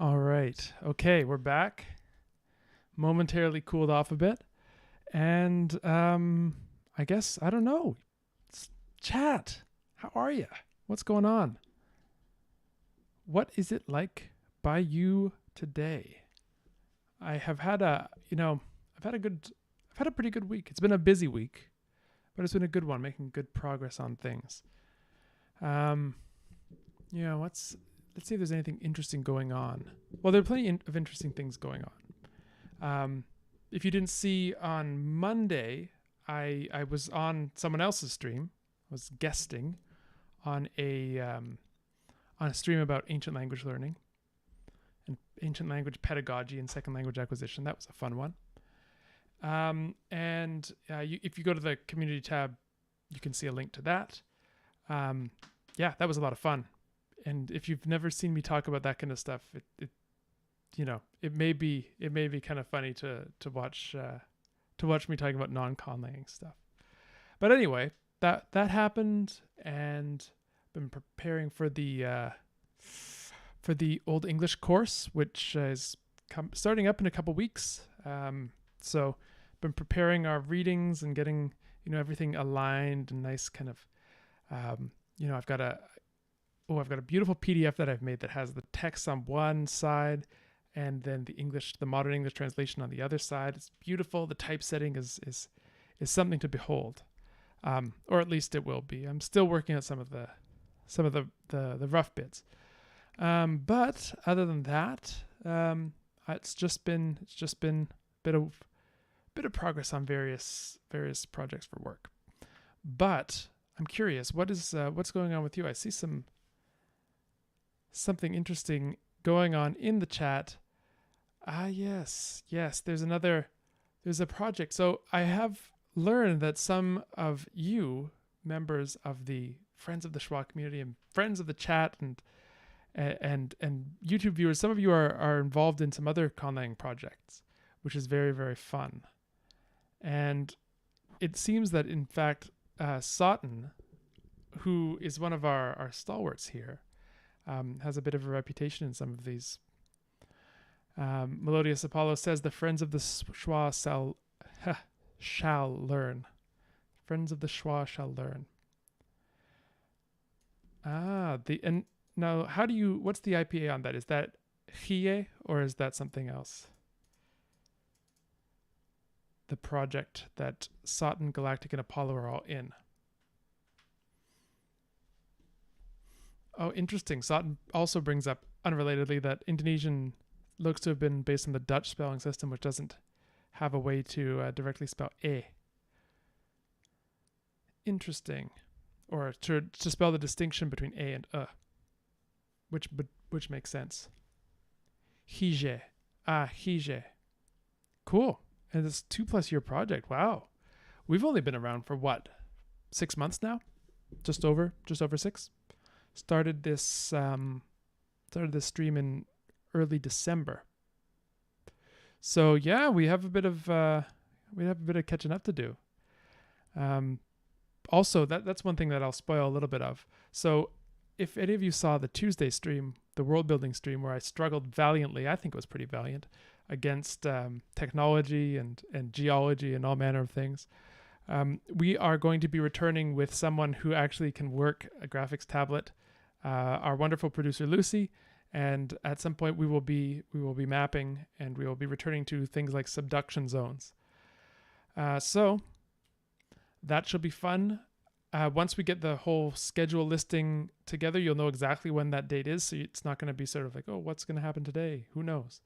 All right. Okay, we're back. Momentarily cooled off a bit. And I guess, I don't know. Chat. How are you? What's going on? What is it like by you today? I have had a pretty good week. It's been a busy week, but it's been a good one, making good progress on things. let's see if there's anything interesting going on. Well, there are plenty of interesting things going on. If you didn't see on Monday, I was on someone else's stream. I was guesting on a stream about ancient language learning and ancient language pedagogy and second language acquisition. That was a fun one. If you go to the community tab, you can see a link to that. Yeah, that was a lot of fun. And if you've never seen me talk about that kind of stuff, it may be kind of funny to watch me talking about non-conlang stuff. But anyway, that happened, and been preparing for the Old English course, which is starting up in a couple weeks. So been preparing our readings and getting everything aligned and nice kind of I've got a beautiful PDF that I've made that has the text on one side and then the modern English translation on the other side. It's beautiful. The typesetting is something to behold, or at least it will be. I'm still working on some of the rough bits, but other than that, it's just been a bit of progress on various projects for work. But I'm curious, what's going on with you? I see something interesting going on in the chat. Yes, there's a project. So I have learned that some of you, members of the Friends of the Schwa community and friends of the chat and YouTube viewers, some of you are involved in some other conlang projects, which is very, very fun. And it seems that, in fact, Sotten, who is one of our stalwarts here, has a bit of a reputation in some of these. Melodious Apollo says the Friends of the Schwa shall learn. Friends of the Schwa shall learn. And now what's the IPA on that? Is that Hie or is that something else? The project that Sotten, Galactic, and Apollo are all in. Oh, interesting. Sotten also brings up, unrelatedly, that Indonesian looks to have been based on the Dutch spelling system, which doesn't have a way to directly spell e. Interesting. Or to spell the distinction between a and which makes sense. Hije. Hije. Cool. And it's 2+ year project. Wow. We've only been around for what? 6 months now? Just over 6. Started this stream in early December. So yeah, we have a bit of catching up to do. Also, that's one thing that I'll spoil a little bit of. So if any of you saw the Tuesday stream, the world building stream, where I struggled valiantly, I think it was pretty valiant, against technology and geology and all manner of things. We are going to be returning with someone who actually can work a graphics tablet, our wonderful producer Lucy, and at some point we will be mapping, and we will be returning to things like subduction zones. So that should be fun. Once we get the whole schedule listing together, you'll know exactly when that date is, so it's not going to be sort of like, oh, what's going to happen today? Who knows?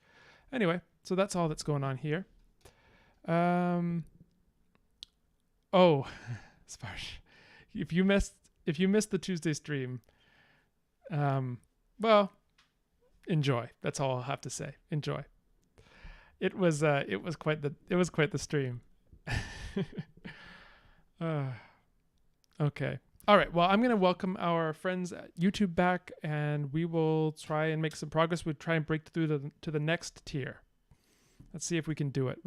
Anyway, so that's all that's going on here. Oh, Sparsh, if you missed the Tuesday stream, well, enjoy. That's all I'll have to say. Enjoy. It was quite the stream. Okay. All right. Well, I'm going to welcome our friends at YouTube back, and we will try and make some progress. We'll try and break through to the next tier. Let's see if we can do it.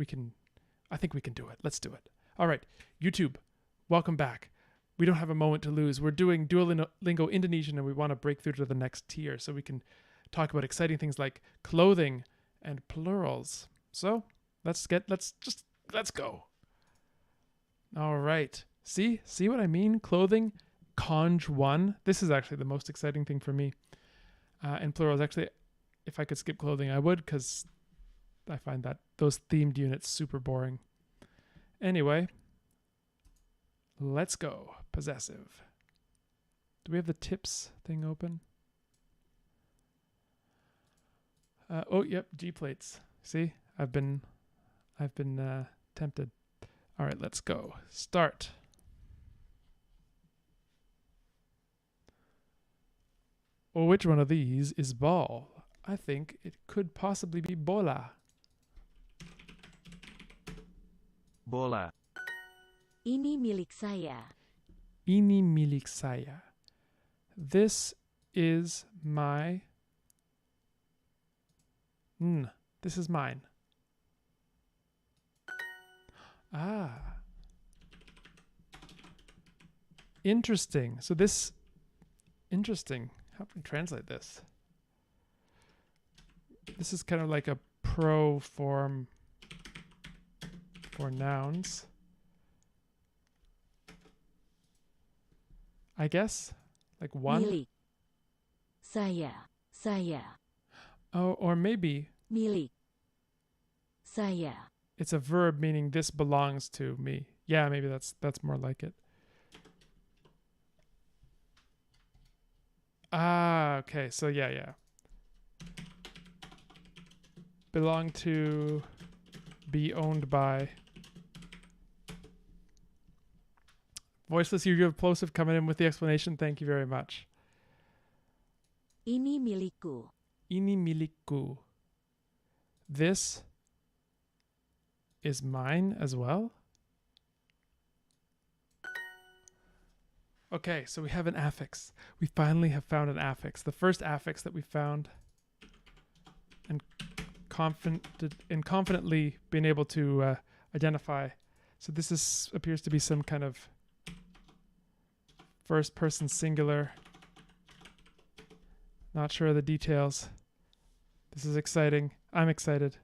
I think we can do it. Let's do it. All right. YouTube, welcome back. We don't have a moment to lose. We're doing Duolingo Indonesian, and we want to break through to the next tier so we can talk about exciting things like clothing and plurals. So let's go. All right. See what I mean? Clothing, conj 1. This is actually the most exciting thing for me. And plurals, actually, if I could skip clothing, I would, because I find that those themed units super boring. Anyway, let's go. Possessive. Do we have the tips thing open? Oh, yep, G plates. See, I've been tempted. All right, let's go. Start. Well, which one of these is ball? I think it could possibly be bola. Bola. Ini milik saya. Ini milik saya. This is my... this is mine. Ah. Interesting. So this... Interesting. How do we translate this? This is kind of like a pro form for nouns. I guess? Like one? Milik. Saya. Saya. Oh, or maybe Milik. Saya. it's a verb meaning this belongs to me. Yeah, maybe that's more like it. Ah, okay. So yeah. Belong to, be owned by. Voiceless Yu-Gi-Oh! Plosive coming in with the explanation. Thank you very much. Ini milikku. Ini milikku. This is mine as well. Okay, so we have an affix. We finally have found an affix. The first affix that we found and confidently been able to identify. So this appears to be some kind of first person singular. Not sure of the details. This is exciting. I'm excited.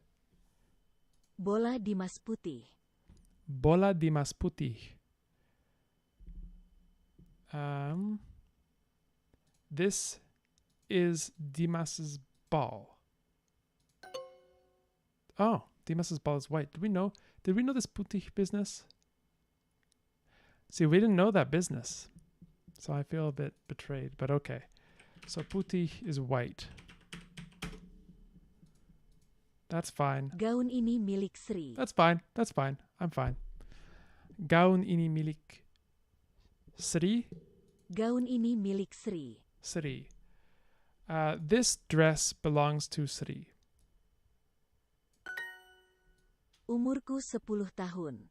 Bola di mas putih. Bola di mas putih. This is Dimas's ball. Oh, Dimas's ball is white. Did we know this putih business? See, we didn't know that business. So I feel a bit betrayed, but okay. So putih is white. That's fine. Gaun ini milik Sri. That's fine. I'm fine. Gaun ini milik Sri. Gaun ini milik Sri. Sri. This dress belongs to Sri. Umurku 10 tahun.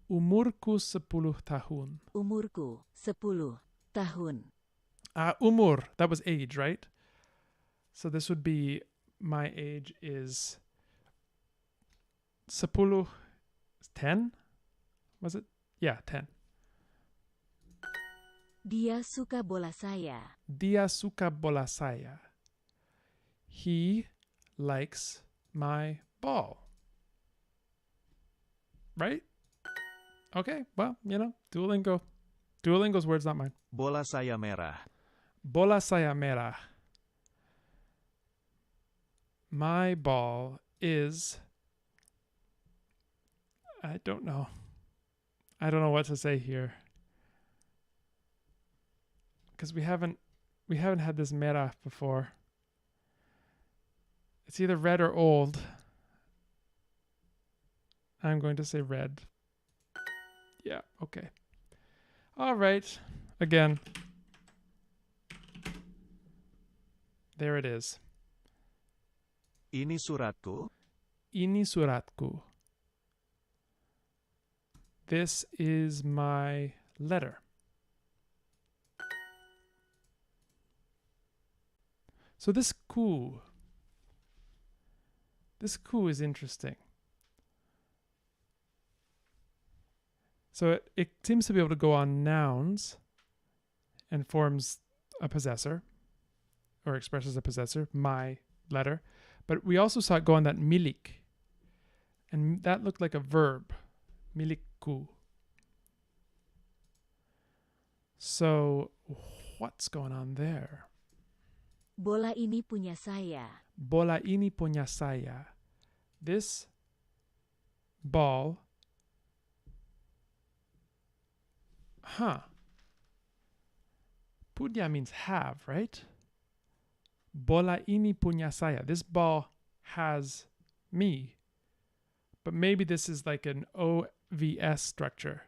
Umurku 10 tahun. Umurku 10 tahun. Umur, that was age, right? So this would be, my age is 10. 10? Was it? Yeah, 10. Dia suka bola saya. Dia suka bola saya. He likes my ball. Right? Okay, well, Duolingo. Duolingo's words, not mine. Bola saya merah. Bola saya merah. My ball is... I don't know what to say here. Because we haven't had this merah before. It's either red or old. I'm going to say red. Yeah, okay. All right. Again. There it is. Ini suratku. Ini suratku. This is my letter. So this ku is interesting. So it seems to be able to go on nouns and forms a possessor or expresses a possessor, my letter. But we also saw it go on that milik. And that looked like a verb. Milikku. So what's going on there? Bola ini punya saya. Bola ini punya saya. This ball. Punya means have, right? Bola ini punya saya. This ball has me. But maybe this is like an OVS structure.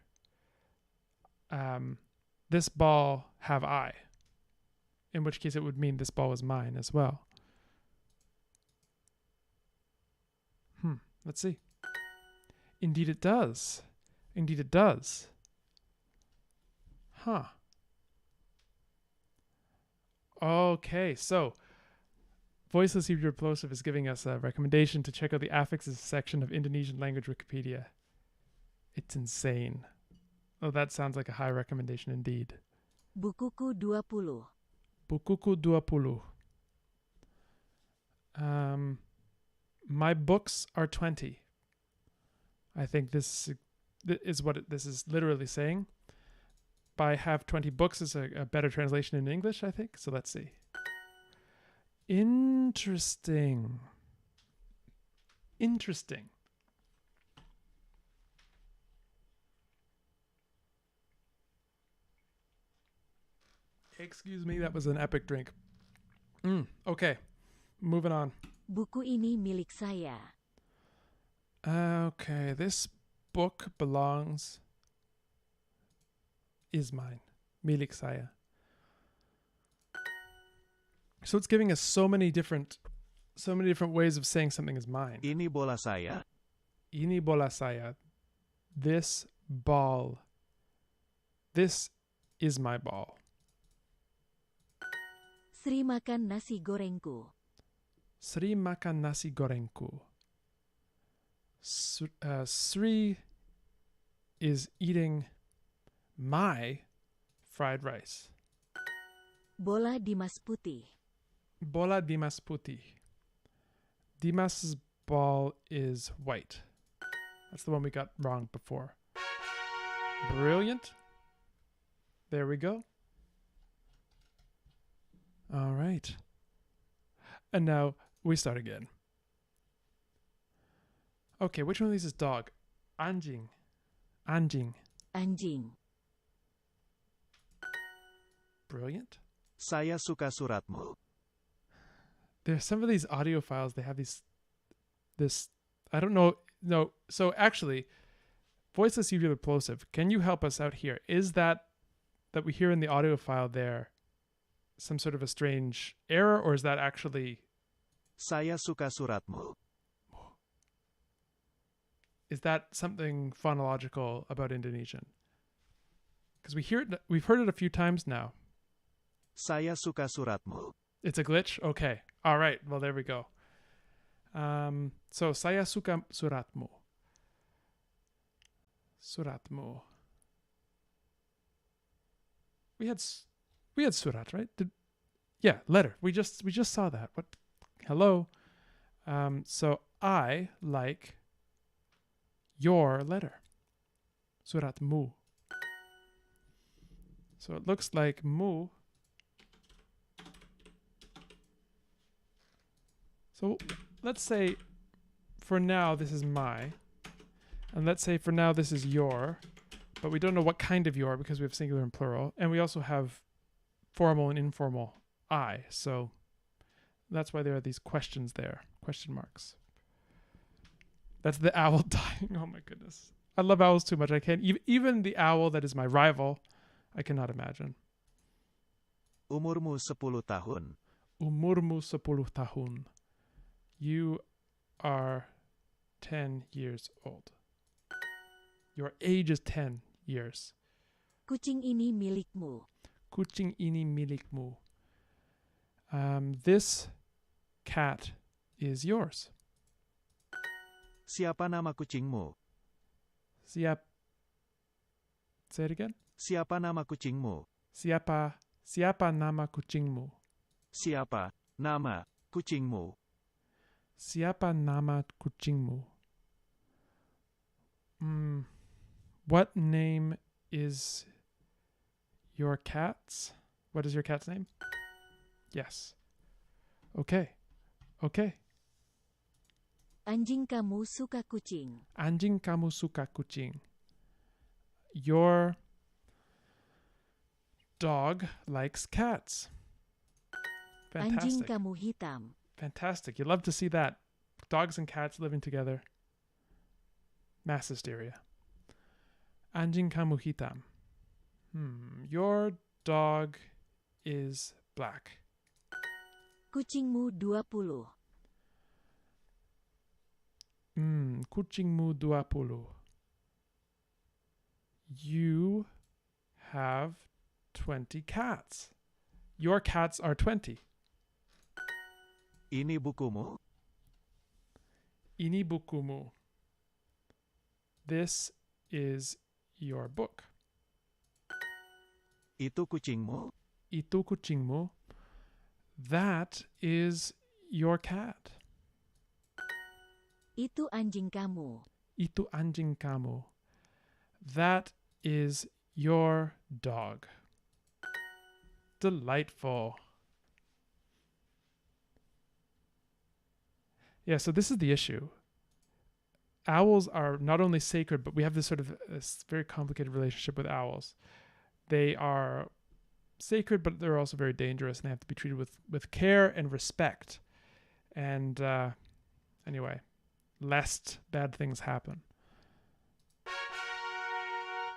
This ball have I. In which case it would mean this ball is mine as well. Let's see. Indeed it does. Indeed it does. Huh. Okay, so Voiceless Hebrew Plosive is giving us a recommendation to check out the affixes section of Indonesian language Wikipedia. It's insane. Oh, that sounds like a high recommendation indeed. Bukuku 20. Bukuku 20. My books are 20. I think this is what this is literally saying. By have 20 books is a better translation in English, I think. So let's see. Interesting. Interesting. Excuse me, that was an epic drink. Okay, moving on. Buku ini milik saya. Okay, this book is mine. Milik saya. So it's giving us so many different ways of saying something is mine. Ini bola saya. Ini bola saya. This ball. This is my ball. Sri makan nasi gorengku. Sri makan nasi gorengku. Sri is eating my fried rice. Bola Dimas putih. Bola Dimas putih. Dimas's ball is white. That's the one we got wrong before. Brilliant. There we go. All right. And now we start again. Okay, which one of these is dog? Anjing. Anjing. Anjing. Brilliant. Saya suka suratmu. There's some of these audio files, they have this, I don't know. No. So actually, Voiceless Hebrew Plosive, can you help us out here? Is that we hear in the audio file there some sort of a strange error, or is that actually... Saya suka suratmu. Is that something phonological about Indonesian? Because we've heard it a few times now. Saya suka suratmu. It's a glitch? Okay. All right. Well, there we go. So, saya suka suratmu. Suratmu. We had surat, right? Yeah, letter. We just saw that. What? Hello. So I like your letter. Suratmu. So it looks like mu. So let's say for now this is my. And let's say for now this is your. But we don't know what kind of your because we have singular and plural. And we also have formal and informal I. So that's why there are these questions there. Question marks. That's the owl dying. Oh my goodness. I love owls too much. I can't. Even the owl that is my rival, I cannot imagine. Umurmu 10 tahun. Umurmu 10 tahun. You are 10 years old. Your age is 10 years. Kucing ini milikmu. Kucing ini milikmu. This cat is yours. Siapa nama kucingmu? Say it again. Siapa nama kucingmu? Siapa nama kucingmu? Siapa nama kucingmu? Siapa nama kucingmu? What name is your cat's? What is your cat's name? Yes. Okay. Anjing kamu suka kucing. Anjing kamu suka kucing. Your dog likes cats. Anjing Fantastic. kamu hitam. Fantastic. You love to see that. dogs and cats living together. Mass hysteria. Anjing kamu hitam. Your dog is black. Kucingmu 20. Kucingmu 20. You have 20 cats. Your cats are 20. Ini bukumu. Ini bukumu. This is your book. Itu kucingmu. Itu kucingmu. That is your cat. Itu anjing kamu. Itu anjing kamu. That is your dog. Delightful. Yeah, so this is the issue. Owls are not only sacred, but we have this sort of this very complicated relationship with owls. They are sacred, but they're also very dangerous, and they have to be treated with care and respect. And anyway, lest bad things happen.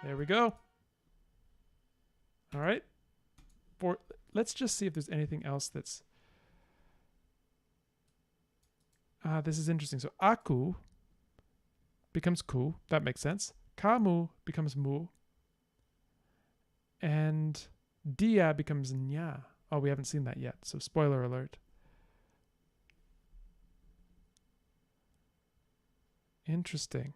There we go. All right. Let's just see if there's anything else that's... this is interesting. So, aku becomes ku. That makes sense. Kamu becomes mu. And dia becomes nya. Oh, we haven't seen that yet. So, spoiler alert. Interesting.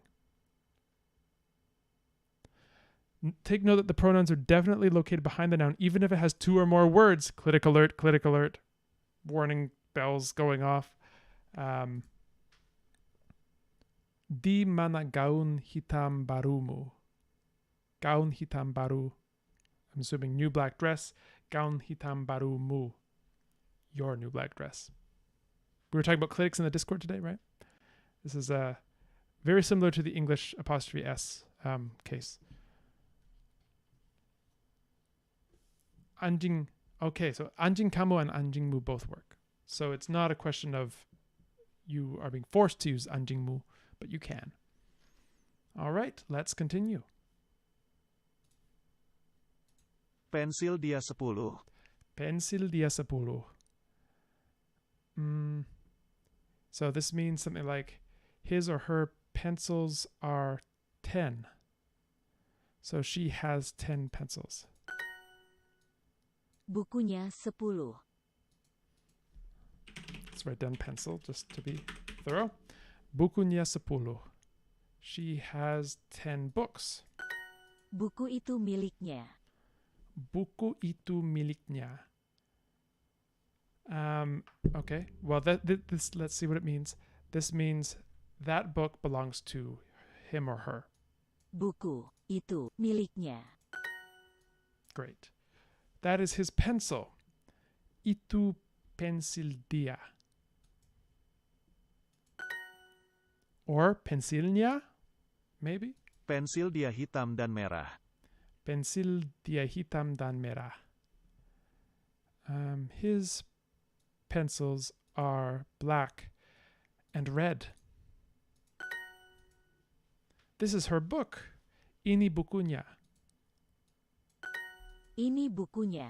Take note that the pronouns are definitely located behind the noun, even if it has 2 or more words. Click alert, click alert. Warning bells going off. Di mana gaun hitam barumu. Gaun hitam baru. I'm assuming new black dress. Gaun hitam barumu. Your new black dress. We were talking about clitics in the Discord today, right? This is very similar to the English apostrophe S case. Anjing. Okay, so anjing kamu and anjingmu both work. So it's not a question of you are being forced to use anjingmu, but you can. All right, let's continue. Pensil dia 10. Pensil dia 10. So this means something like his or her pencils are 10. So she has 10 pencils. Bukunya 10. Let's write down pencil just to be thorough. Bukunya 10. She has 10 books. Buku itu miliknya. Buku itu miliknya. Okay. Well, this let's see what it means. This means that book belongs to him or her. Buku itu miliknya. Great. That is his pencil. Itu pensil dia. Or pensilnya, maybe? Pensil dia hitam dan merah. Pensil dia hitam dan merah. His pencils are black and red. This is her book. Ini bukunya. Ini bukunya.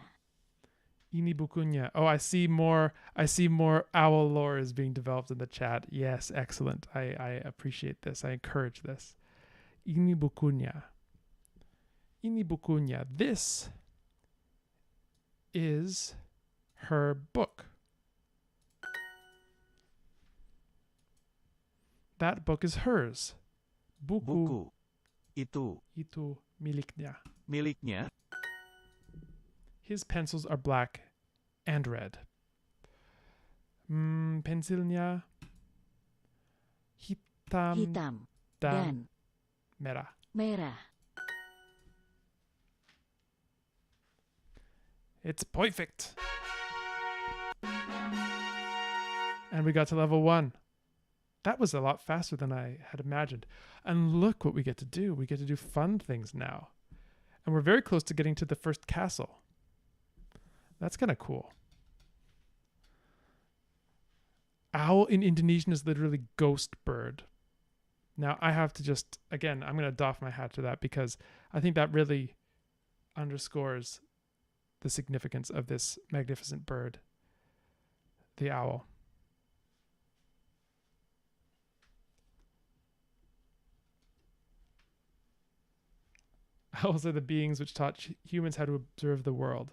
Ini bukunya. Oh, I see more owl lore is being developed in the chat. Yes, excellent. I appreciate this. I encourage this. Ini bukunya. Ini bukunya. This is her book. That book is hers. Buku itu miliknya. miliknya. His pencils are black and red. Pensilnya hitam dan merah. Merah. It's perfect. And we got to level 1. That was a lot faster than I had imagined. And look what we get to do. We get to do fun things now. And we're very close to getting to the first castle. That's kind of cool. Owl in Indonesian is literally ghost bird. Now I have to just, again, I'm going to doff my hat to that because I think that really underscores the significance of this magnificent bird, the owl. Owls are the beings which taught humans how to observe the world.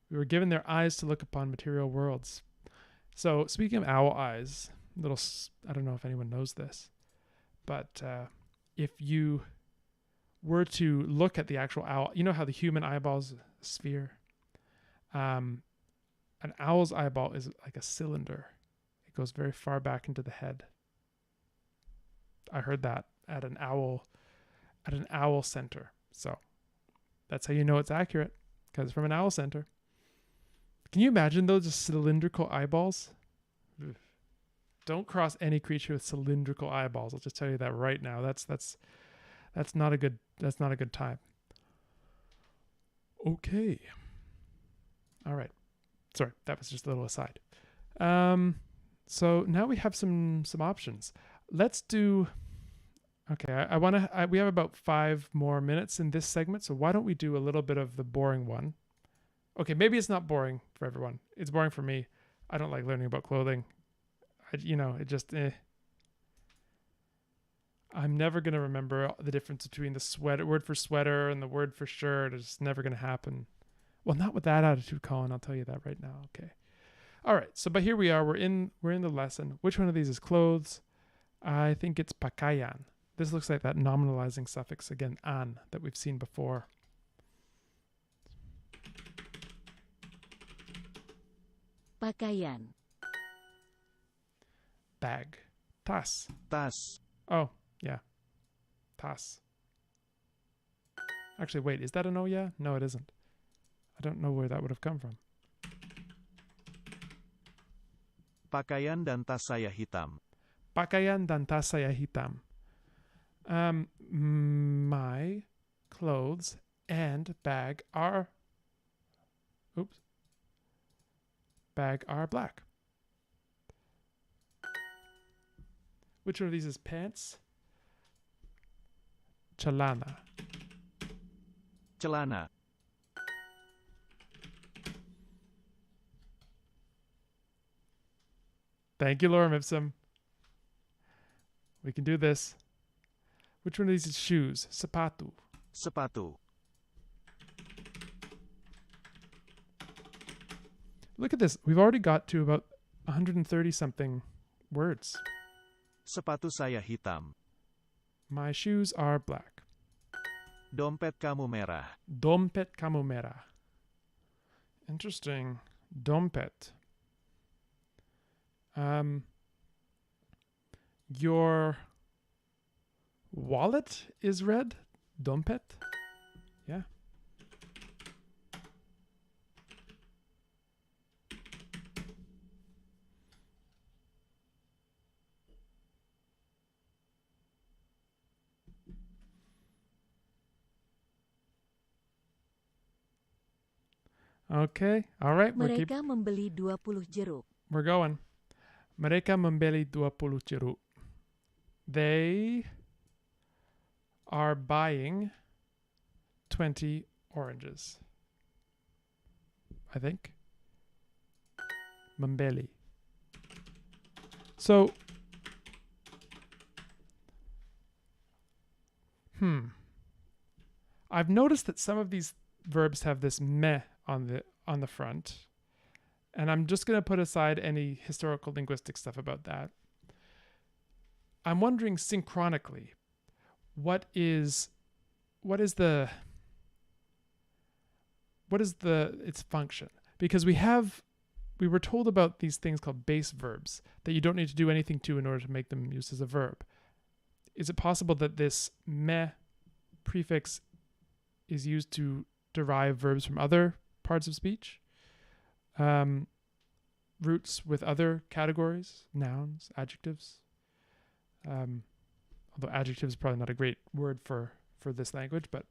We were given their eyes to look upon material worlds. So speaking of owl eyes, I don't know if anyone knows this, but if you were to look at the actual owl, you know how the human eyeball is a sphere? An owl's eyeball is like a cylinder. It goes very far back into the head. I heard that at an owl center. So that's how you know it's accurate, because it's from an owl center. Can you imagine those just cylindrical eyeballs? Oof. Don't cross any creature with cylindrical eyeballs. I'll just tell you that right now. That's not a good time. Okay. All right. Sorry, that was just a little aside. So now we have some options. Let's do. Okay, we have about 5 more minutes in this segment, so why don't we do a little bit of the boring one? Okay, maybe it's not boring for everyone. It's boring for me. I don't like learning about clothing. It just, I'm never going to remember the difference between the word for sweater and the word for shirt. It's just never going to happen. Well, not with that attitude, Colin. I'll tell you that right now. Okay. All right. So, but here we are. We're in the lesson. Which one of these is clothes? I think it's pakaian. This looks like that nominalizing suffix again, an, that we've seen before. Pakaian. Bag. Tas. Tas. Oh, yeah. Tas. Actually, wait, is that an oh yeah? No, it isn't. I don't know where that would have come from. Pakaian dan tas saya hitam. Pakaian dan tas saya hitam. My clothes and bag are black. Which one of these is pants? Celana. Celana. Thank you, Lorem Ipsum. We can do this. Which one of these is shoes? Sepatu. Sepatu. Look at this. We've already got to about 130 something words. Sepatu saya hitam. My shoes are black. Dompet kamu merah. Dompet kamu merah. Interesting. Dompet. Your wallet is red? Dompet? Yeah. Okay. All right. Mereka membeli 20 jeruk. We're going. Mereka membeli 20 jeruk. They are buying 20 oranges. I think. Membeli. So, I've noticed that some of these verbs have this meh on the front. And I'm just going to put aside any historical linguistic stuff about that. I'm wondering synchronically, what is its function? Because we were told about these things called base verbs that you don't need to do anything to in order to make them used as a verb. Is it possible that this meh prefix is used to derive verbs from other parts of speech? Roots with other categories, nouns, adjectives. Although adjective is probably not a great word for this language, but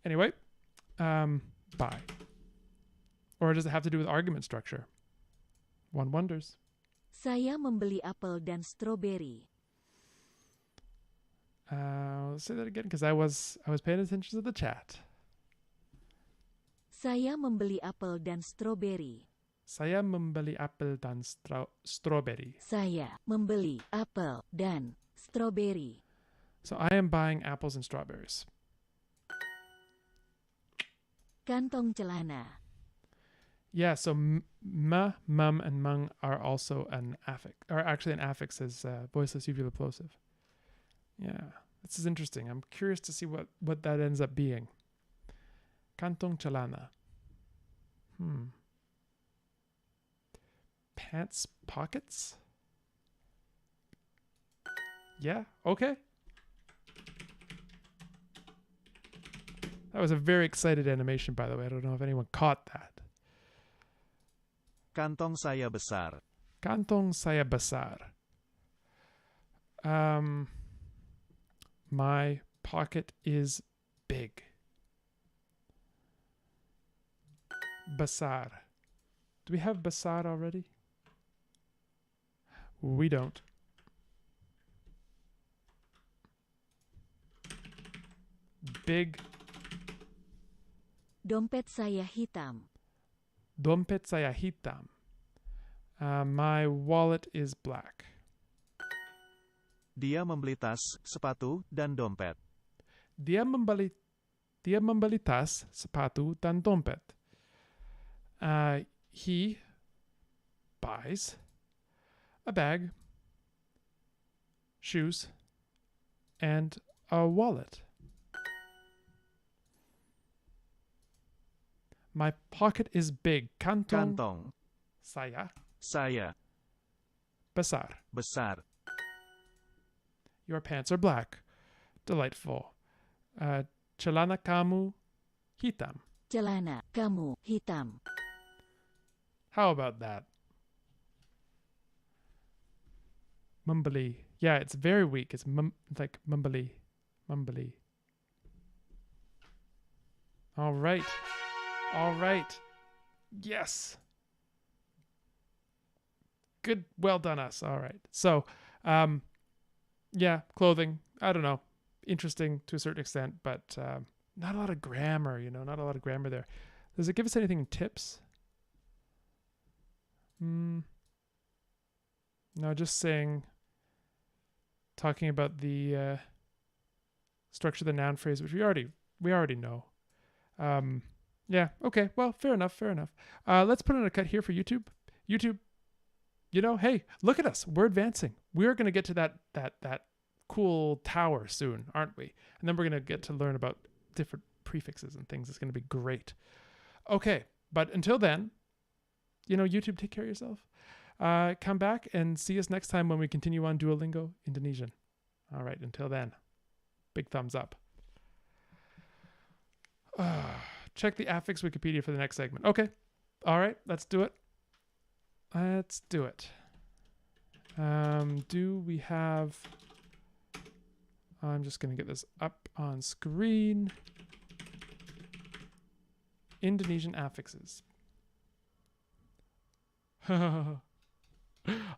anyway, by. Or does it have to do with argument structure? One wonders. Saya membeli apel dan stroberi. Let's say that again because I was paying attention to the chat. Saya membeli apel dan stroberi. Saya membeli apel dan strawberry. Saya membeli apel dan stroberi. So I am buying apples and strawberries. Kantong celana. Yeah, so ma, mum, and mung are also an affix, or actually an affix as voiceless uvular plosive. Yeah, this is interesting. I'm curious to see what that ends up being. Kantong celana. Pants pockets? Yeah, okay. That was a very excited animation, by the way. I don't know if anyone caught that. Kantong saya besar. Kantong saya besar. My pocket is big. Besar. Do we have besar already? We don't. Big. Dompet saya hitam. Dompet saya hitam. My wallet is black. Dia membeli tas, sepatu, dan dompet. Dia membeli tas, sepatu, dan dompet. He buys a bag, shoes, and a wallet. My pocket is big. Kantong saya saya besar. besar. Your pants are black. Delightful. Celana kamu hitam. Celana kamu hitam. How about that? Membeli. Yeah, it's very weak. It's like membeli. Membeli. All right. All right. Yes. Good. Well done, us. All right. So, yeah, clothing. I don't know. Interesting to a certain extent, but not a lot of grammar, not a lot of grammar there. Does it give us anything in tips? No, just talking about the structure of the noun phrase, which we already know. Yeah, okay, well, fair enough. Let's put in a cut here for YouTube. YouTube, hey, look at us. We're advancing. We're going to get to that cool tower soon, aren't we? And then we're going to get to learn about different prefixes and things. It's going to be great. Okay, but until then, YouTube, take care of yourself. Come back and see us next time when we continue on Duolingo Indonesian. All right, until then, big thumbs up. Check the affix Wikipedia for the next segment. Okay. All right, let's do it. Do we have... I'm just going to get this up on screen. Indonesian affixes.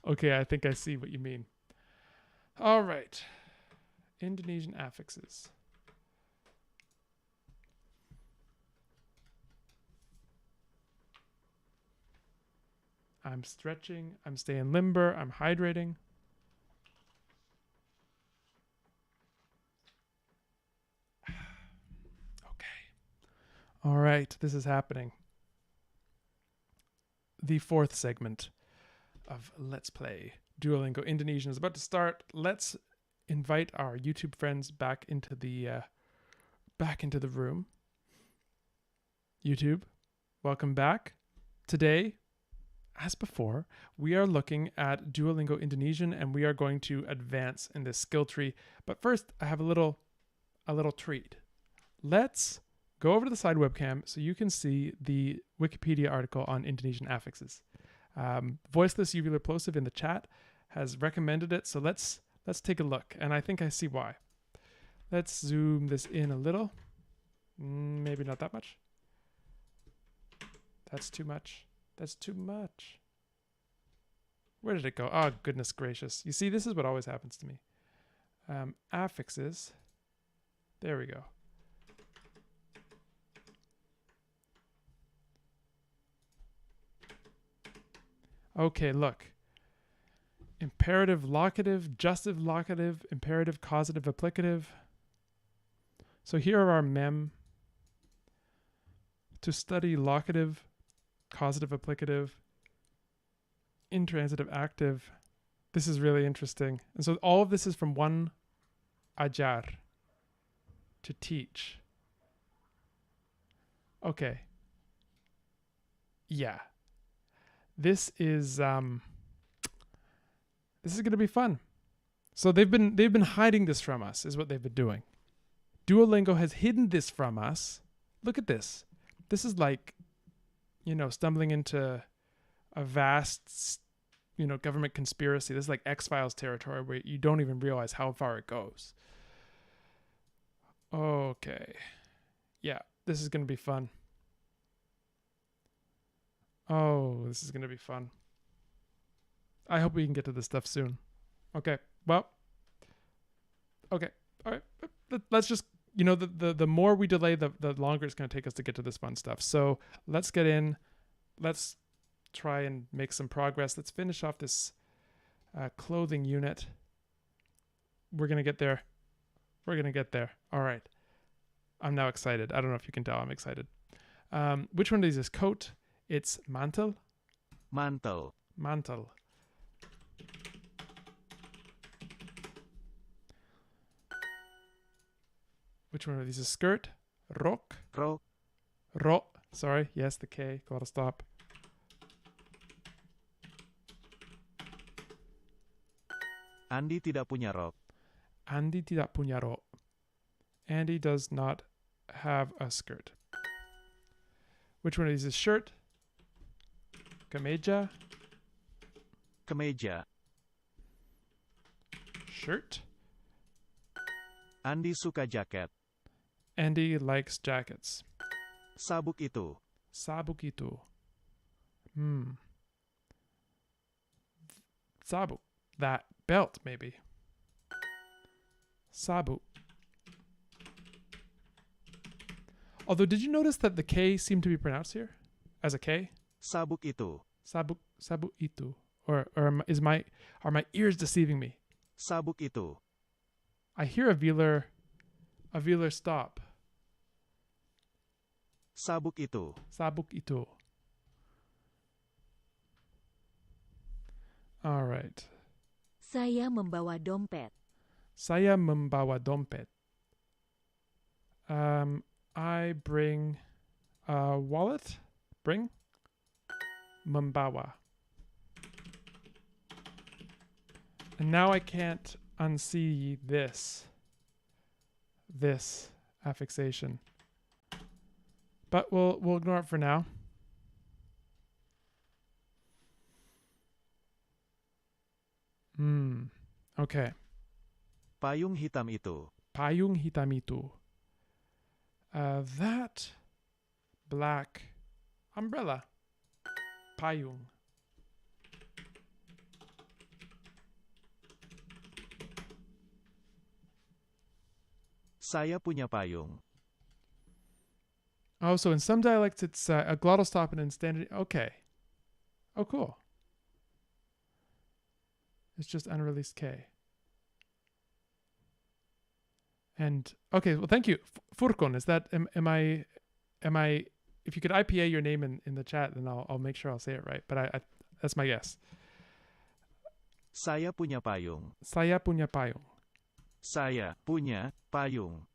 Okay, I think I see what you mean. All right. Indonesian affixes. I'm stretching. I'm staying limber. I'm hydrating. Okay. All right. This is happening. The fourth segment of Let's Play Duolingo Indonesian is about to start. Let's invite our YouTube friends back into the room. YouTube, welcome back. Today, as before, we are looking at Duolingo Indonesian and we are going to advance in this skill tree. But first, I have a little treat. Let's go over to the side webcam so you can see the Wikipedia article on Indonesian affixes. Voiceless uvular plosive in the chat has recommended it, so let's take a look, and I think I see why. Let's zoom this in a little. Maybe not that much. That's too much. Where did it go? Oh, goodness gracious. You see, this is what always happens to me. Affixes. There we go. Okay, look. Imperative locative, jussive locative, imperative causative applicative. So here are our mem. To study locative, causative applicative, intransitive active. This is really interesting. And so all of this is from one ajar, to teach. Okay. Yeah. This is going to be fun. So they've been hiding this from us, is what they've been doing. Duolingo has hidden this from us. Look at this. This is like, stumbling into a vast, government conspiracy. This is like X-Files territory where you don't even realize how far it goes. Okay. Yeah, this is going to be fun. Oh, this is going to be fun. I hope we can get to this stuff soon. Okay. Well. Okay. All right. Let's just, the more we delay, the longer it's going to take us to get to this fun stuff. So let's get in. Let's try and make some progress. Let's finish off this clothing unit. We're going to get there. We're going to get there. All right. I'm now excited. I don't know if you can tell I'm excited. Which one of these is coat? It's mantel. Mantel. Mantel. Which one of these is skirt? Rok. Rok. Ro. Sorry. Yes, the K. Gotta stop. Andi tidak punya rok. Andi tidak punya rok. Andy does not have a skirt. Which one of these is shirt? Kemeja. Kemeja. Shirt. Andi suka jaket. Andy likes jackets. Sabuk itu. Sabuk itu. Sabuk. That belt, maybe. Sabuk. Although, did you notice that the K seemed to be pronounced here as a K? Sabuk itu. Sabuk itu. Or are my ears deceiving me? Sabuk itu. I hear a velar stop. Sabuk itu. Sabuk itu. All right. Saya membawa dompet. Saya membawa dompet. I bring a wallet. Bring. Membawa. And now I can't unsee this affixation. But we'll ignore it for now. Okay. Payung hitam itu. Payung hitam itu. That black umbrella. Payung. Saya punya payung. Oh, so in some dialects it's a glottal stop and in standard. Okay. Oh, cool. It's just unreleased K. And okay, well, thank you, Furkon. Is that am I? If you could IPA your name in the chat, then I'll make sure I'll say it right. But I that's my guess. Saya punya payung. Saya punya payung. Saya punya payung.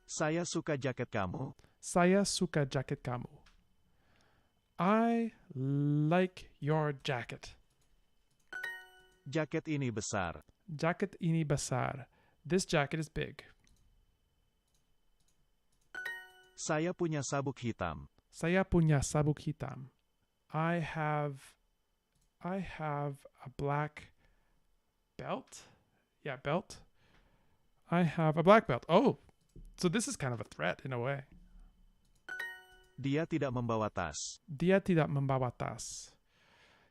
Saya suka jaket kamu. Saya suka jaket kamu. I like your jacket. Jaket ini besar. Jaket ini besar. This jacket is big. Saya punya sabuk hitam. Saya punya sabuk hitam. I have a black belt. Yeah, belt. I have a black belt. Oh, so this is kind of a threat in a way. Dia tidak membawa tas. Dia tidak membawa tas.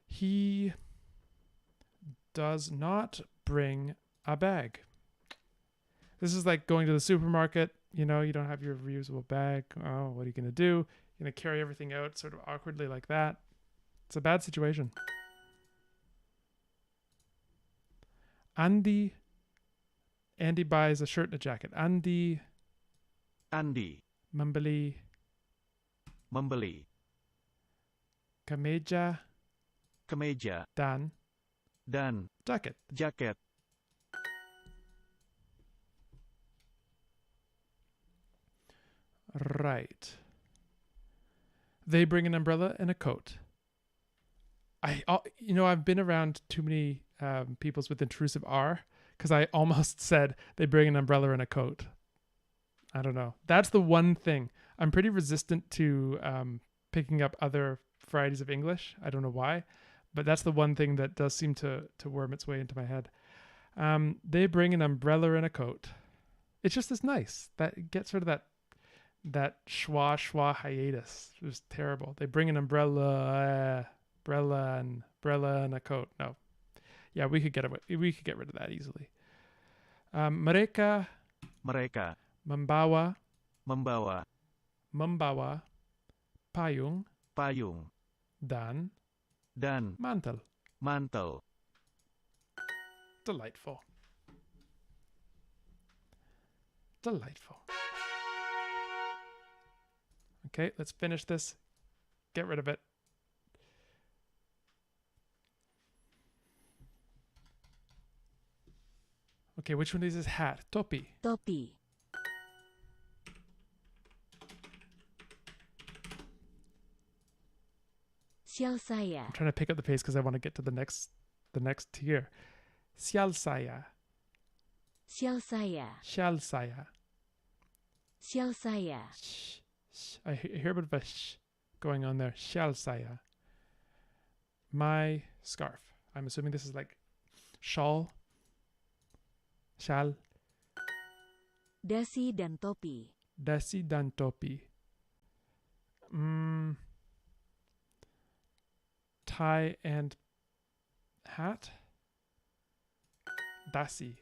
He does not bring a bag. This is like going to the supermarket. You know, you don't have your reusable bag. Oh, what are you going to do? You're going to carry everything out sort of awkwardly like that. It's a bad situation. Andy buys a shirt and a jacket. Andy membeli kemeja dan jacket. Right. They bring an umbrella and a coat. I've been around too many peoples with intrusive R because I almost said they bring an umbrella and a coat. I don't know. That's the one thing. I'm pretty resistant to picking up other varieties of English. I don't know why, but that's the one thing that does seem to worm its way into my head. They bring an umbrella and a coat. It's just as nice. That gets rid of that schwa hiatus. It was terrible. They bring an umbrella and a coat. No. Yeah, we could get rid of that easily. Mereka membawa payung dan mantel. Delightful. Okay, let's finish this. Get rid of it. Okay, which one is his hat? Topi. Sial saya. I'm trying to pick up the pace because I want to get to the next tier. Sial saya. Shh. I hear a bit of a sh going on there. Shall saya. My scarf. I'm assuming this is like shawl. Shal. Dasi dan topi. Tie and hat. Dasi.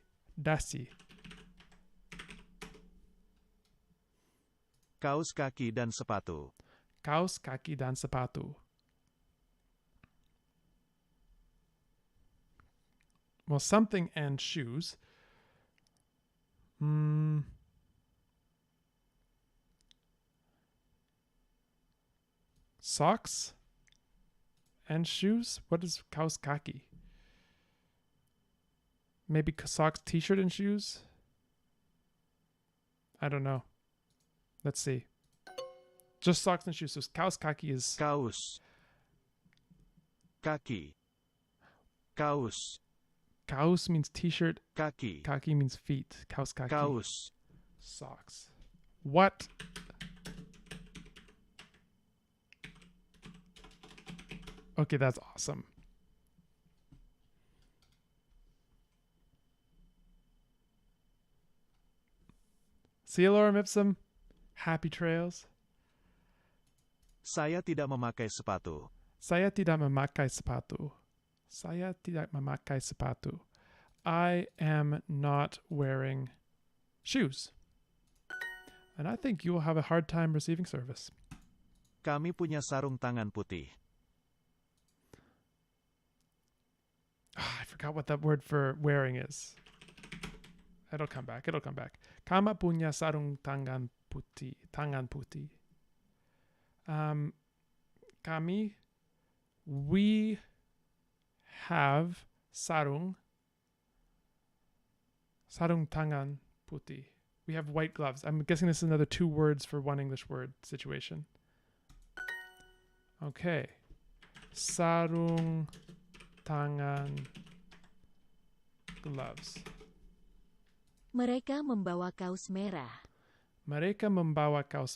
Kaos kaki dan sepatu. Well, something and shoes. Socks and shoes? What is kaos kaki? Maybe socks, t-shirt, and shoes? I don't know. Let's see. Just socks and shoes. So kaos kaki is... Kaos. Kaki. Kaos. Kaos means t-shirt. Kaki. Kaki means feet. Kaos kaki. Kaos. Socks. What? Okay, that's awesome. See you, Lorem Ipsum. Happy trails. Saya tidak memakai sepatu. I am not wearing shoes. And I think you will have a hard time receiving service. Kami punya sarung tangan putih. I forgot what that word for wearing is. It'll come back. Kami punya sarung tangan putih. We have sarung tangan putih. We have white gloves. I'm guessing this is another 2 words for one English word situation. Okay. Sarung tangan gloves. Mereka membawa kaos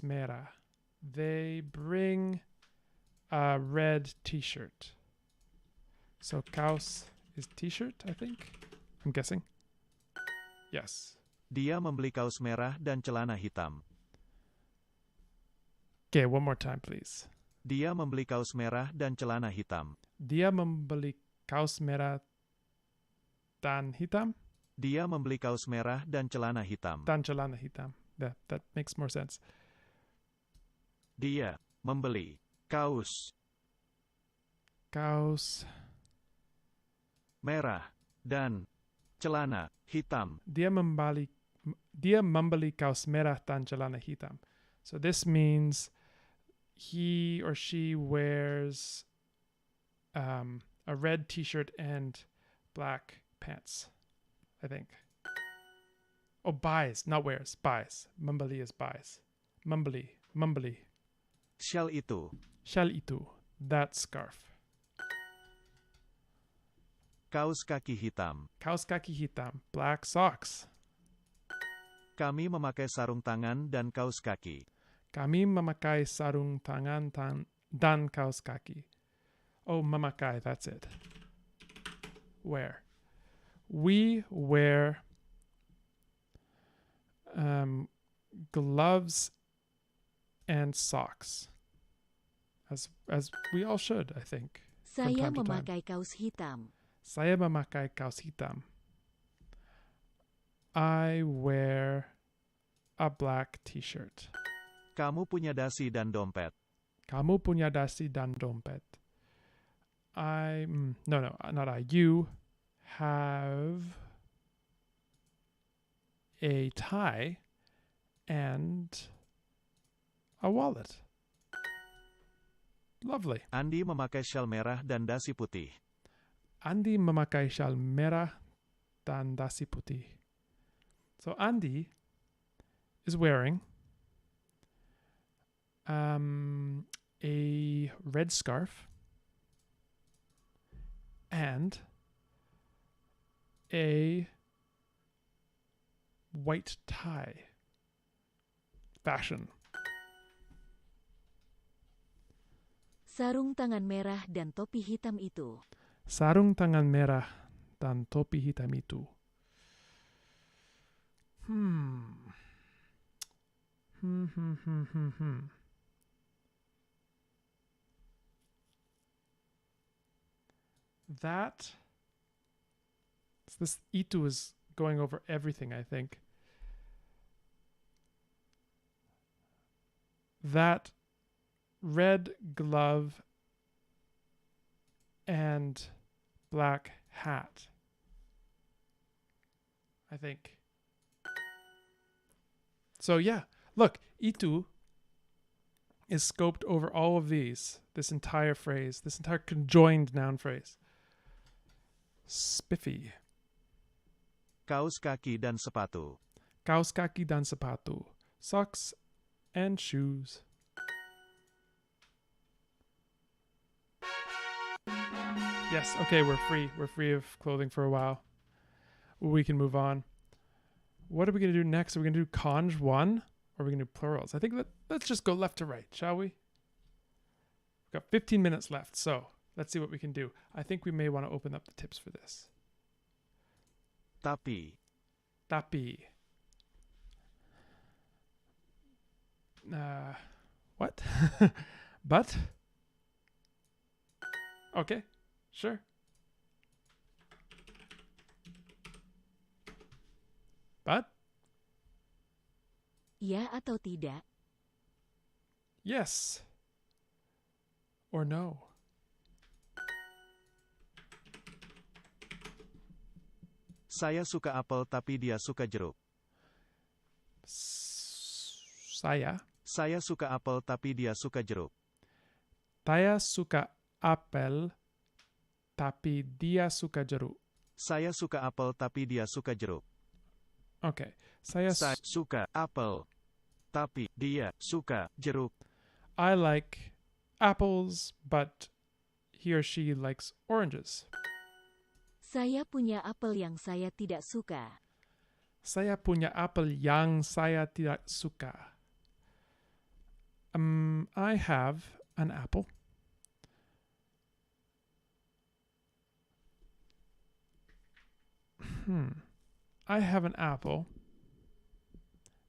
merah. They bring a red t-shirt. So kaos is t-shirt, I think. I'm guessing. Yes. Dia membeli kaos merah dan celana hitam. Okay, one more time, please. Dia membeli kaos merah dan celana hitam. Dia membeli kaos merah dan hitam. Dia membeli kaos merah dan celana hitam. Dan celana hitam. That makes more sense. Dia membeli kaos Kaos. merah dan celana hitam. Dia membeli kaos merah dan celana hitam. So this means he or she wears a red t-shirt and black pants, I think. Oh, buys, not wears. Buys. Membeli is buys. Membeli. Shell itu. Shall itu. That scarf. Kaos kaki hitam. Kaos kaki hitam. Black socks. Kami memakai sarung tangan dan kaos kaki. Kami memakai sarung tangan dan kaos kaki. Oh, memakai, that's it. Wear. We wear gloves and socks. As we all should, I think. from Saya time to time. memakai kaos hitam. Saya memakai kaos hitam. I wear a black t-shirt. Kamu punya dasi dan dompet. Kamu punya dasi dan dompet. No, not I. You have a tie and a wallet. Lovely. Andi memakai syal merah dan dasi putih. Andi memakai syal merah dan dasi putih. So Andi is wearing a red scarf and a white tie. Fashion. Sarung tangan merah dan topi hitam itu. Sarung tangan merah dan topi hitam itu. This itu is going over everything, I think. That red glove and black hat, I think. So yeah, look, itu is scoped over all of these, this entire phrase, this entire conjoined noun phrase. Spiffy. Kaos kaki dan sepatu. Kaos kaki dan sepatu. Socks and shoes. Yes, okay, we're free. We're free of clothing for a while. We can move on. What are we going to do next? Are we going to do conj one? Or are we going to do plurals? I think let's just go left to right, shall we? We've got 15 minutes left, so let's see what we can do. I think we may want to open up the tips for this. Tapi. Tapi. What? But? Okay, sure. But? Ya atau tidak? Yes. Or no. Saya suka apel tapi dia suka jeruk. Saya suka apel tapi dia suka jeruk. Saya suka apel tapi dia suka jeruk. Saya suka apel tapi dia suka jeruk. Okay. Saya suka apel tapi dia suka jeruk. I like apples, but he or she likes oranges. Saya punya apel yang saya tidak suka. Saya punya apel yang saya tidak suka. I have an apple. I have an apple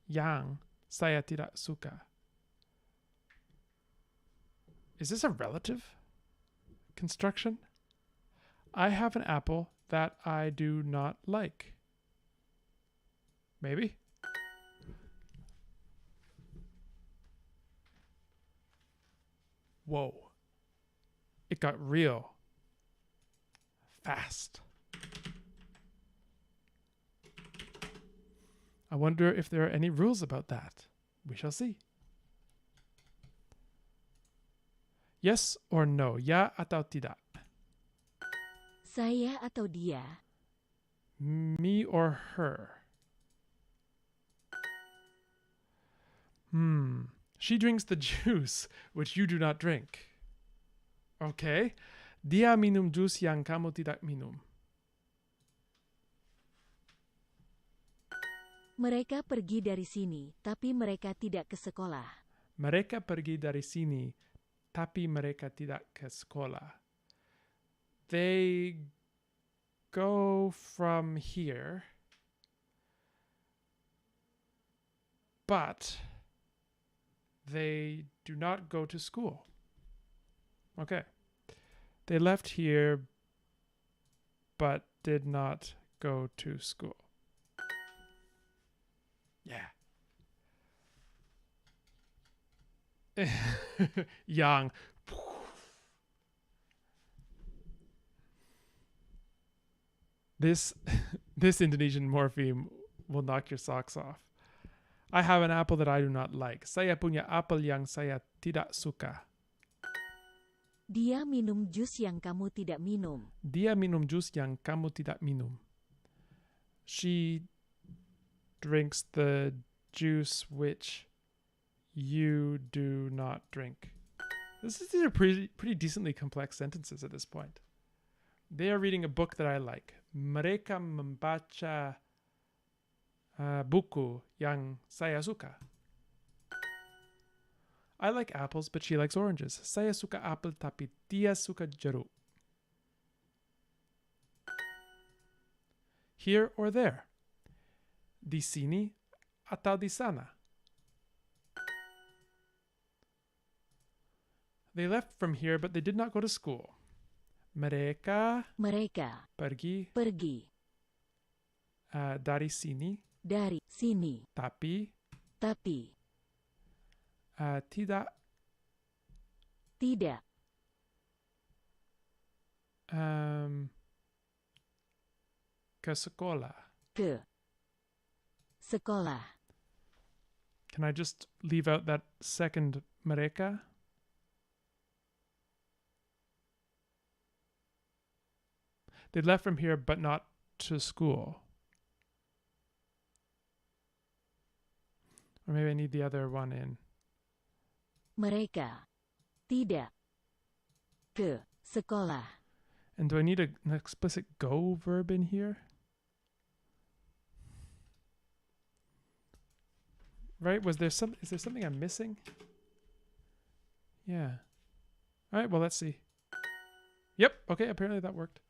yang saya tidak suka. Is this a relative construction? I have an apple that I do not like. Maybe? Whoa. It got real fast. I wonder if there are any rules about that. We shall see. Yes or no? Ya atau tidak? Saya atau dia? Me or her? She drinks the juice, which you do not drink. Okay. Dia minum jus yang kamu tidak minum. Mereka pergi dari sini, tapi mereka tidak ke sekolah. Mereka pergi dari sini, tapi mereka tidak ke sekolah. They go from here, but they do not go to school. Okay. They left here, but did not go to school. Yeah. Yang. This Indonesian morpheme will knock your socks off. I have an apple that I do not like. Saya punya apel yang saya tidak suka. Dia minum jus yang kamu tidak minum. Dia minum jus yang kamu tidak minum. She drinks the juice which you do not drink. These are pretty decently complex sentences at this point. They are reading a book that I like. Mereka membaca buku yang saya suka. I like apples, but she likes oranges. Saya suka apel, tapi dia suka jeruk. Here or there? Di sini atau di sana? They left from here, but they did not go to school. Mereka pergi dari sini, tapi tidak ke sekolah. Can I just leave out that second mereka? They left from here, but not to school. Or maybe I need the other one in. Mereka tidak ke sekolah. And do I need an explicit go verb in here? Right? Is there something I'm missing? Yeah. All right, well, let's see. Yep, okay, apparently that worked.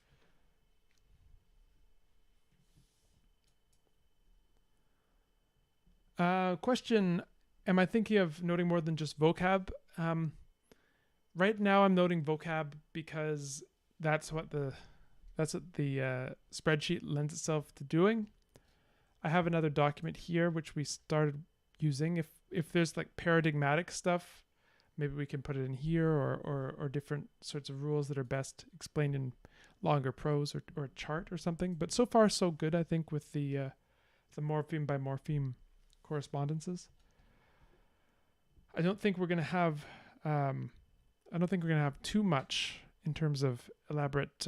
Question, am I thinking of noting more than just vocab? Right now I'm noting vocab because that's what the spreadsheet lends itself to doing. I have another document here which we started using. If there's like paradigmatic stuff, maybe we can put it in here, or different sorts of rules that are best explained in longer prose or a chart or something. But so far so good, I think, with the morpheme by morpheme correspondences. I don't think we're going to have too much in terms of elaborate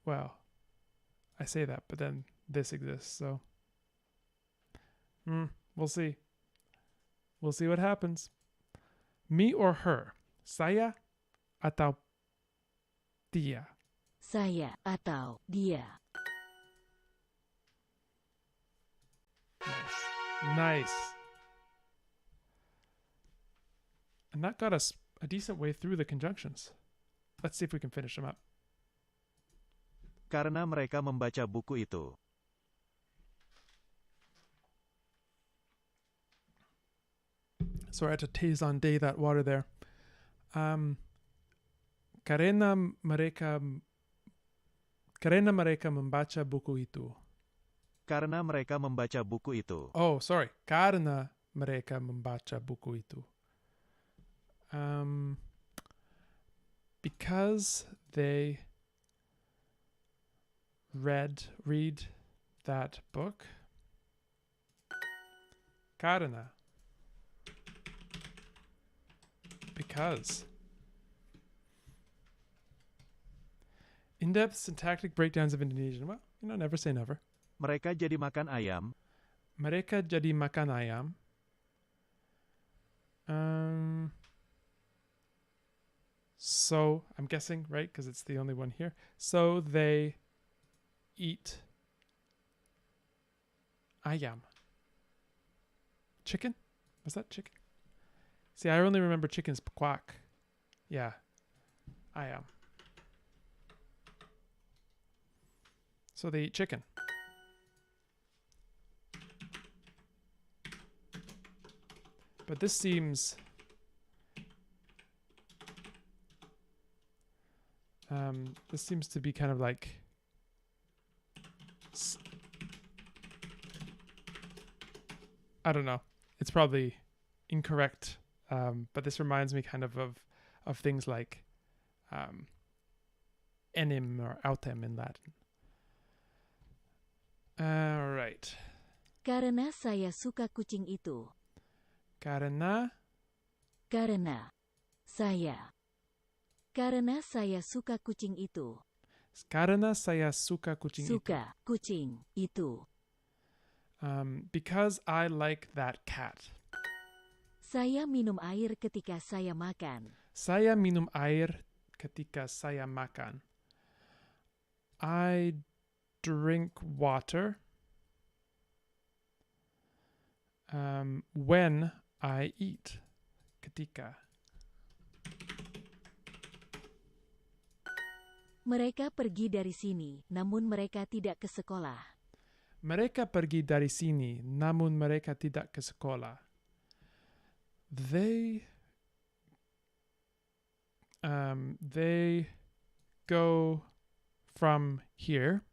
well, I say that, but then this exists, so we'll see. We'll see what happens. Me or her? Saya atau dia? Saya atau dia? Nice. And that got us a decent way through the conjunctions. Let's see if we can finish them up. Karena mereka membaca buku itu. Sorry, I had to taste on day that water there. Karena mereka Karena mereka membaca buku itu. Karena mereka membaca buku itu. Oh, sorry. Karena mereka membaca buku itu. Because they read that book. Karena. Because. In-depth syntactic breakdowns of Indonesian. Well, never say never. Mereka jadi makan ayam. Mereka jadi makan ayam. So, I'm guessing, right? Because it's the only one here. So they eat ayam. Chicken? Was that chicken? See, I only remember chicken's quack. Yeah. Ayam. So they eat chicken. But this seems to be kind of like I don't know. It's probably incorrect, but this reminds me kind of things like enim or autem in Latin. All right. Karena saya suka kucing itu. Karena saya suka kucing itu. Karena saya suka kucing itu. Suka kucing itu. Because I like that cat. Saya minum air ketika saya makan. Saya minum air ketika saya makan. I drink water when I eat. Ketika. Mereka pergi dari sini, namun mereka tidak ke sekolah. Mereka pergi dari sini, namun mereka tidak ke sekolah. They go from here.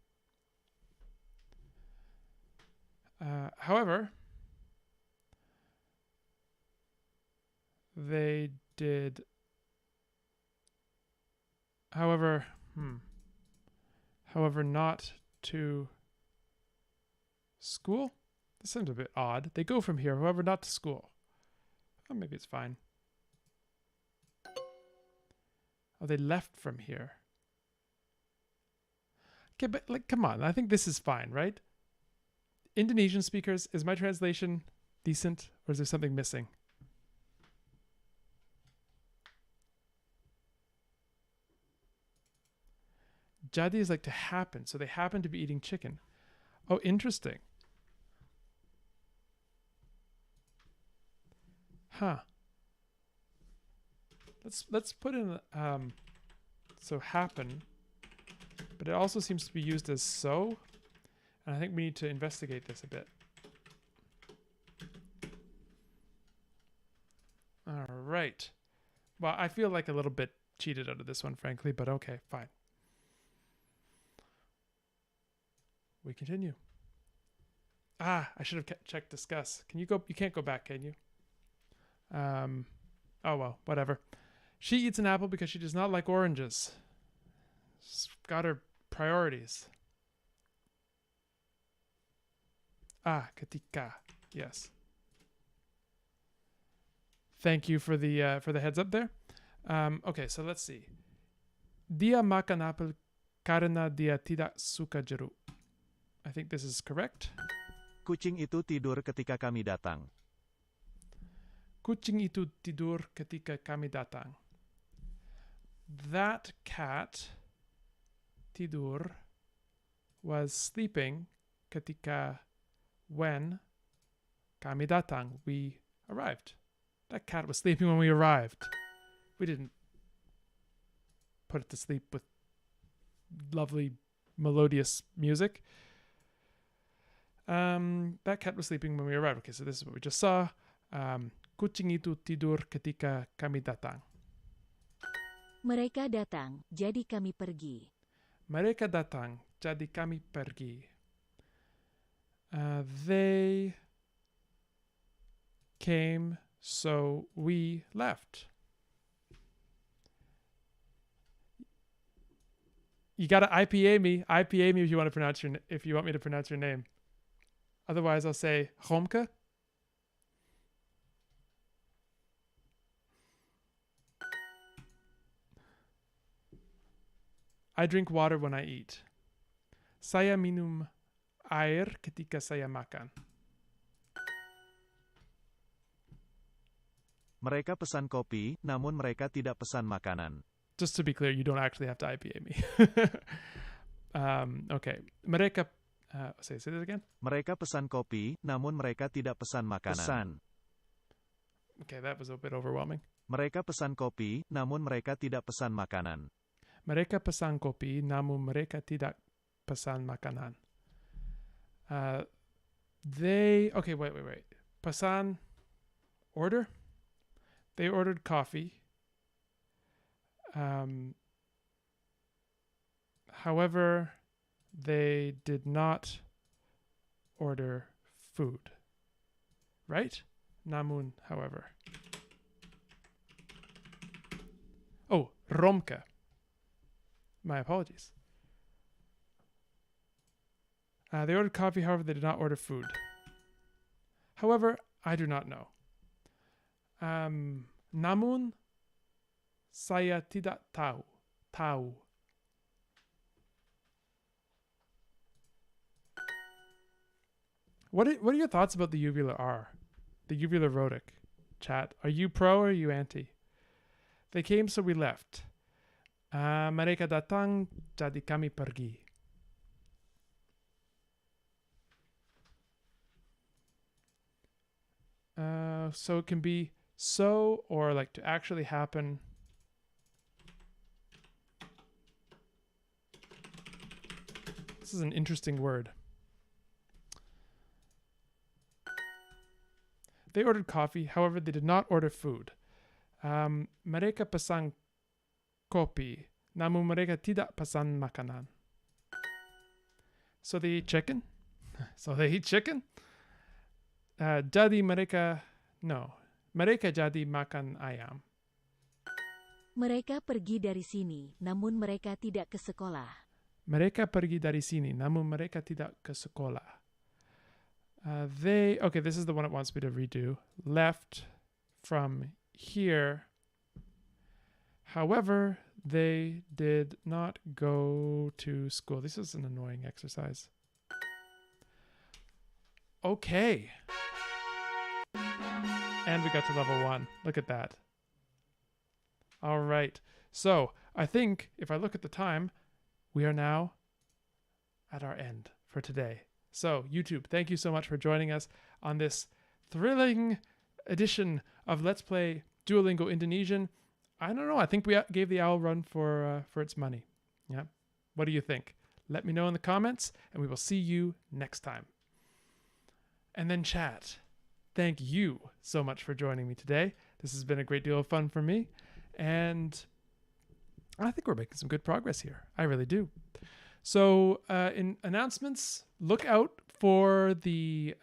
However, they did. However, not to school? This seems a bit odd. They go from here, however, not to school. Oh, maybe it's fine. Oh, they left from here. Okay, but come on. I think this is fine, right? Indonesian speakers, is my translation decent, or is there something missing? Jadi is like to happen, so they happen to be eating chicken. Oh, interesting. Huh. Let's put in so happen, but it also seems to be used as so, and I think we need to investigate this a bit. All right. Well, I feel like a little bit cheated out of this one, frankly, but okay, fine. We continue. I should have checked discuss. Can you go? You can't go back, can you? Oh well, whatever. She eats an apple because she does not like oranges. She's got her priorities. Ketika. Yes. Thank you for the heads up there. Okay, so let's see. Dia makan apel karena dia tidak suka jeruk. I think this is correct. Kucing itu tidur ketika kami datang. Kucing itu tidur ketika kami datang. That cat, tidur, was sleeping ketika when kami datang, we arrived. That cat was sleeping when we arrived. We didn't put it to sleep with lovely melodious music. That cat was sleeping when we arrived. Okay, so this is what we just saw. Kucing itu tidur ketika kami datang. Mereka datang, jadi kami pergi. Mereka datang, jadi kami pergi. They came, so we left. You gotta IPA me. IPA me if you want me to pronounce your name. Otherwise, I'll say Homke. I drink water when I eat. Saya minum air ketika saya makan. Mereka pesan kopi, namun mereka tidak pesan makanan. Just to be clear, you don't actually have to IPA me. Okay. Mereka, say that again. Mereka pesan kopi, namun mereka tidak pesan makanan. Pesan. Okay, that was a bit overwhelming. Mereka pesan kopi, namun mereka tidak pesan makanan. Mereka pesan kopi, namun mereka tidak pesan makanan. Okay, wait. Pesan, order? They ordered coffee. However, they did not order food. Right? Namun, however. Oh, Romke. My apologies. They ordered coffee, however, they did not order food. However, I do not know. Namun, saya tidak tahu. What are your thoughts about the uvular R? The uvular rhotic? Chat. Are you pro or are you anti? They came, so we left. Mereka datang, jadi kami pergi. So it can be so or like to actually happen. This is an interesting word. They ordered coffee, however, they did not order food. Mereka pesan kopi, namun mereka tidak pesan makanan. So they eat chicken? Jadi mereka jadi makan ayam. Mereka pergi dari sini, namun mereka tidak ke sekolah. Mereka pergi dari sini, namun mereka tidak ke sekolah. Okay, this is the one it wants me to redo. Left from here. However, they did not go to school. This is an annoying exercise. Okay. And we got to level 1. Look at that. All right. So I think if I look at the time, we are now at our end for today. So YouTube, thank you so much for joining us on this thrilling edition of Let's Play Duolingo Indonesian. I don't know. I think we gave the owl run for its money. Yeah. What do you think? Let me know in the comments, and we will see you next time. And then chat. Thank you so much for joining me today. This has been a great deal of fun for me, and I think we're making some good progress here. I really do. So in announcements, look out for the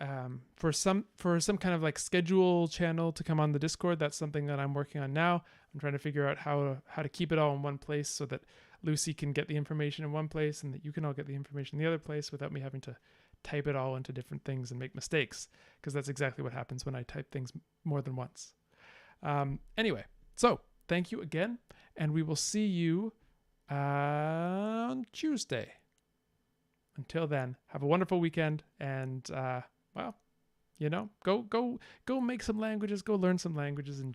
for some kind of like schedule channel to come on the Discord. That's something that I'm working on now. I'm trying to figure out how to keep it all in one place so that Lucy can get the information in one place and that you can all get the information in the other place without me having to type it all into different things and make mistakes, because that's exactly what happens when I type things more than once. Anyway, so thank you again, and we will see you on Tuesday. Until then, have a wonderful weekend, and well, you know, go make some languages, go learn some languages, and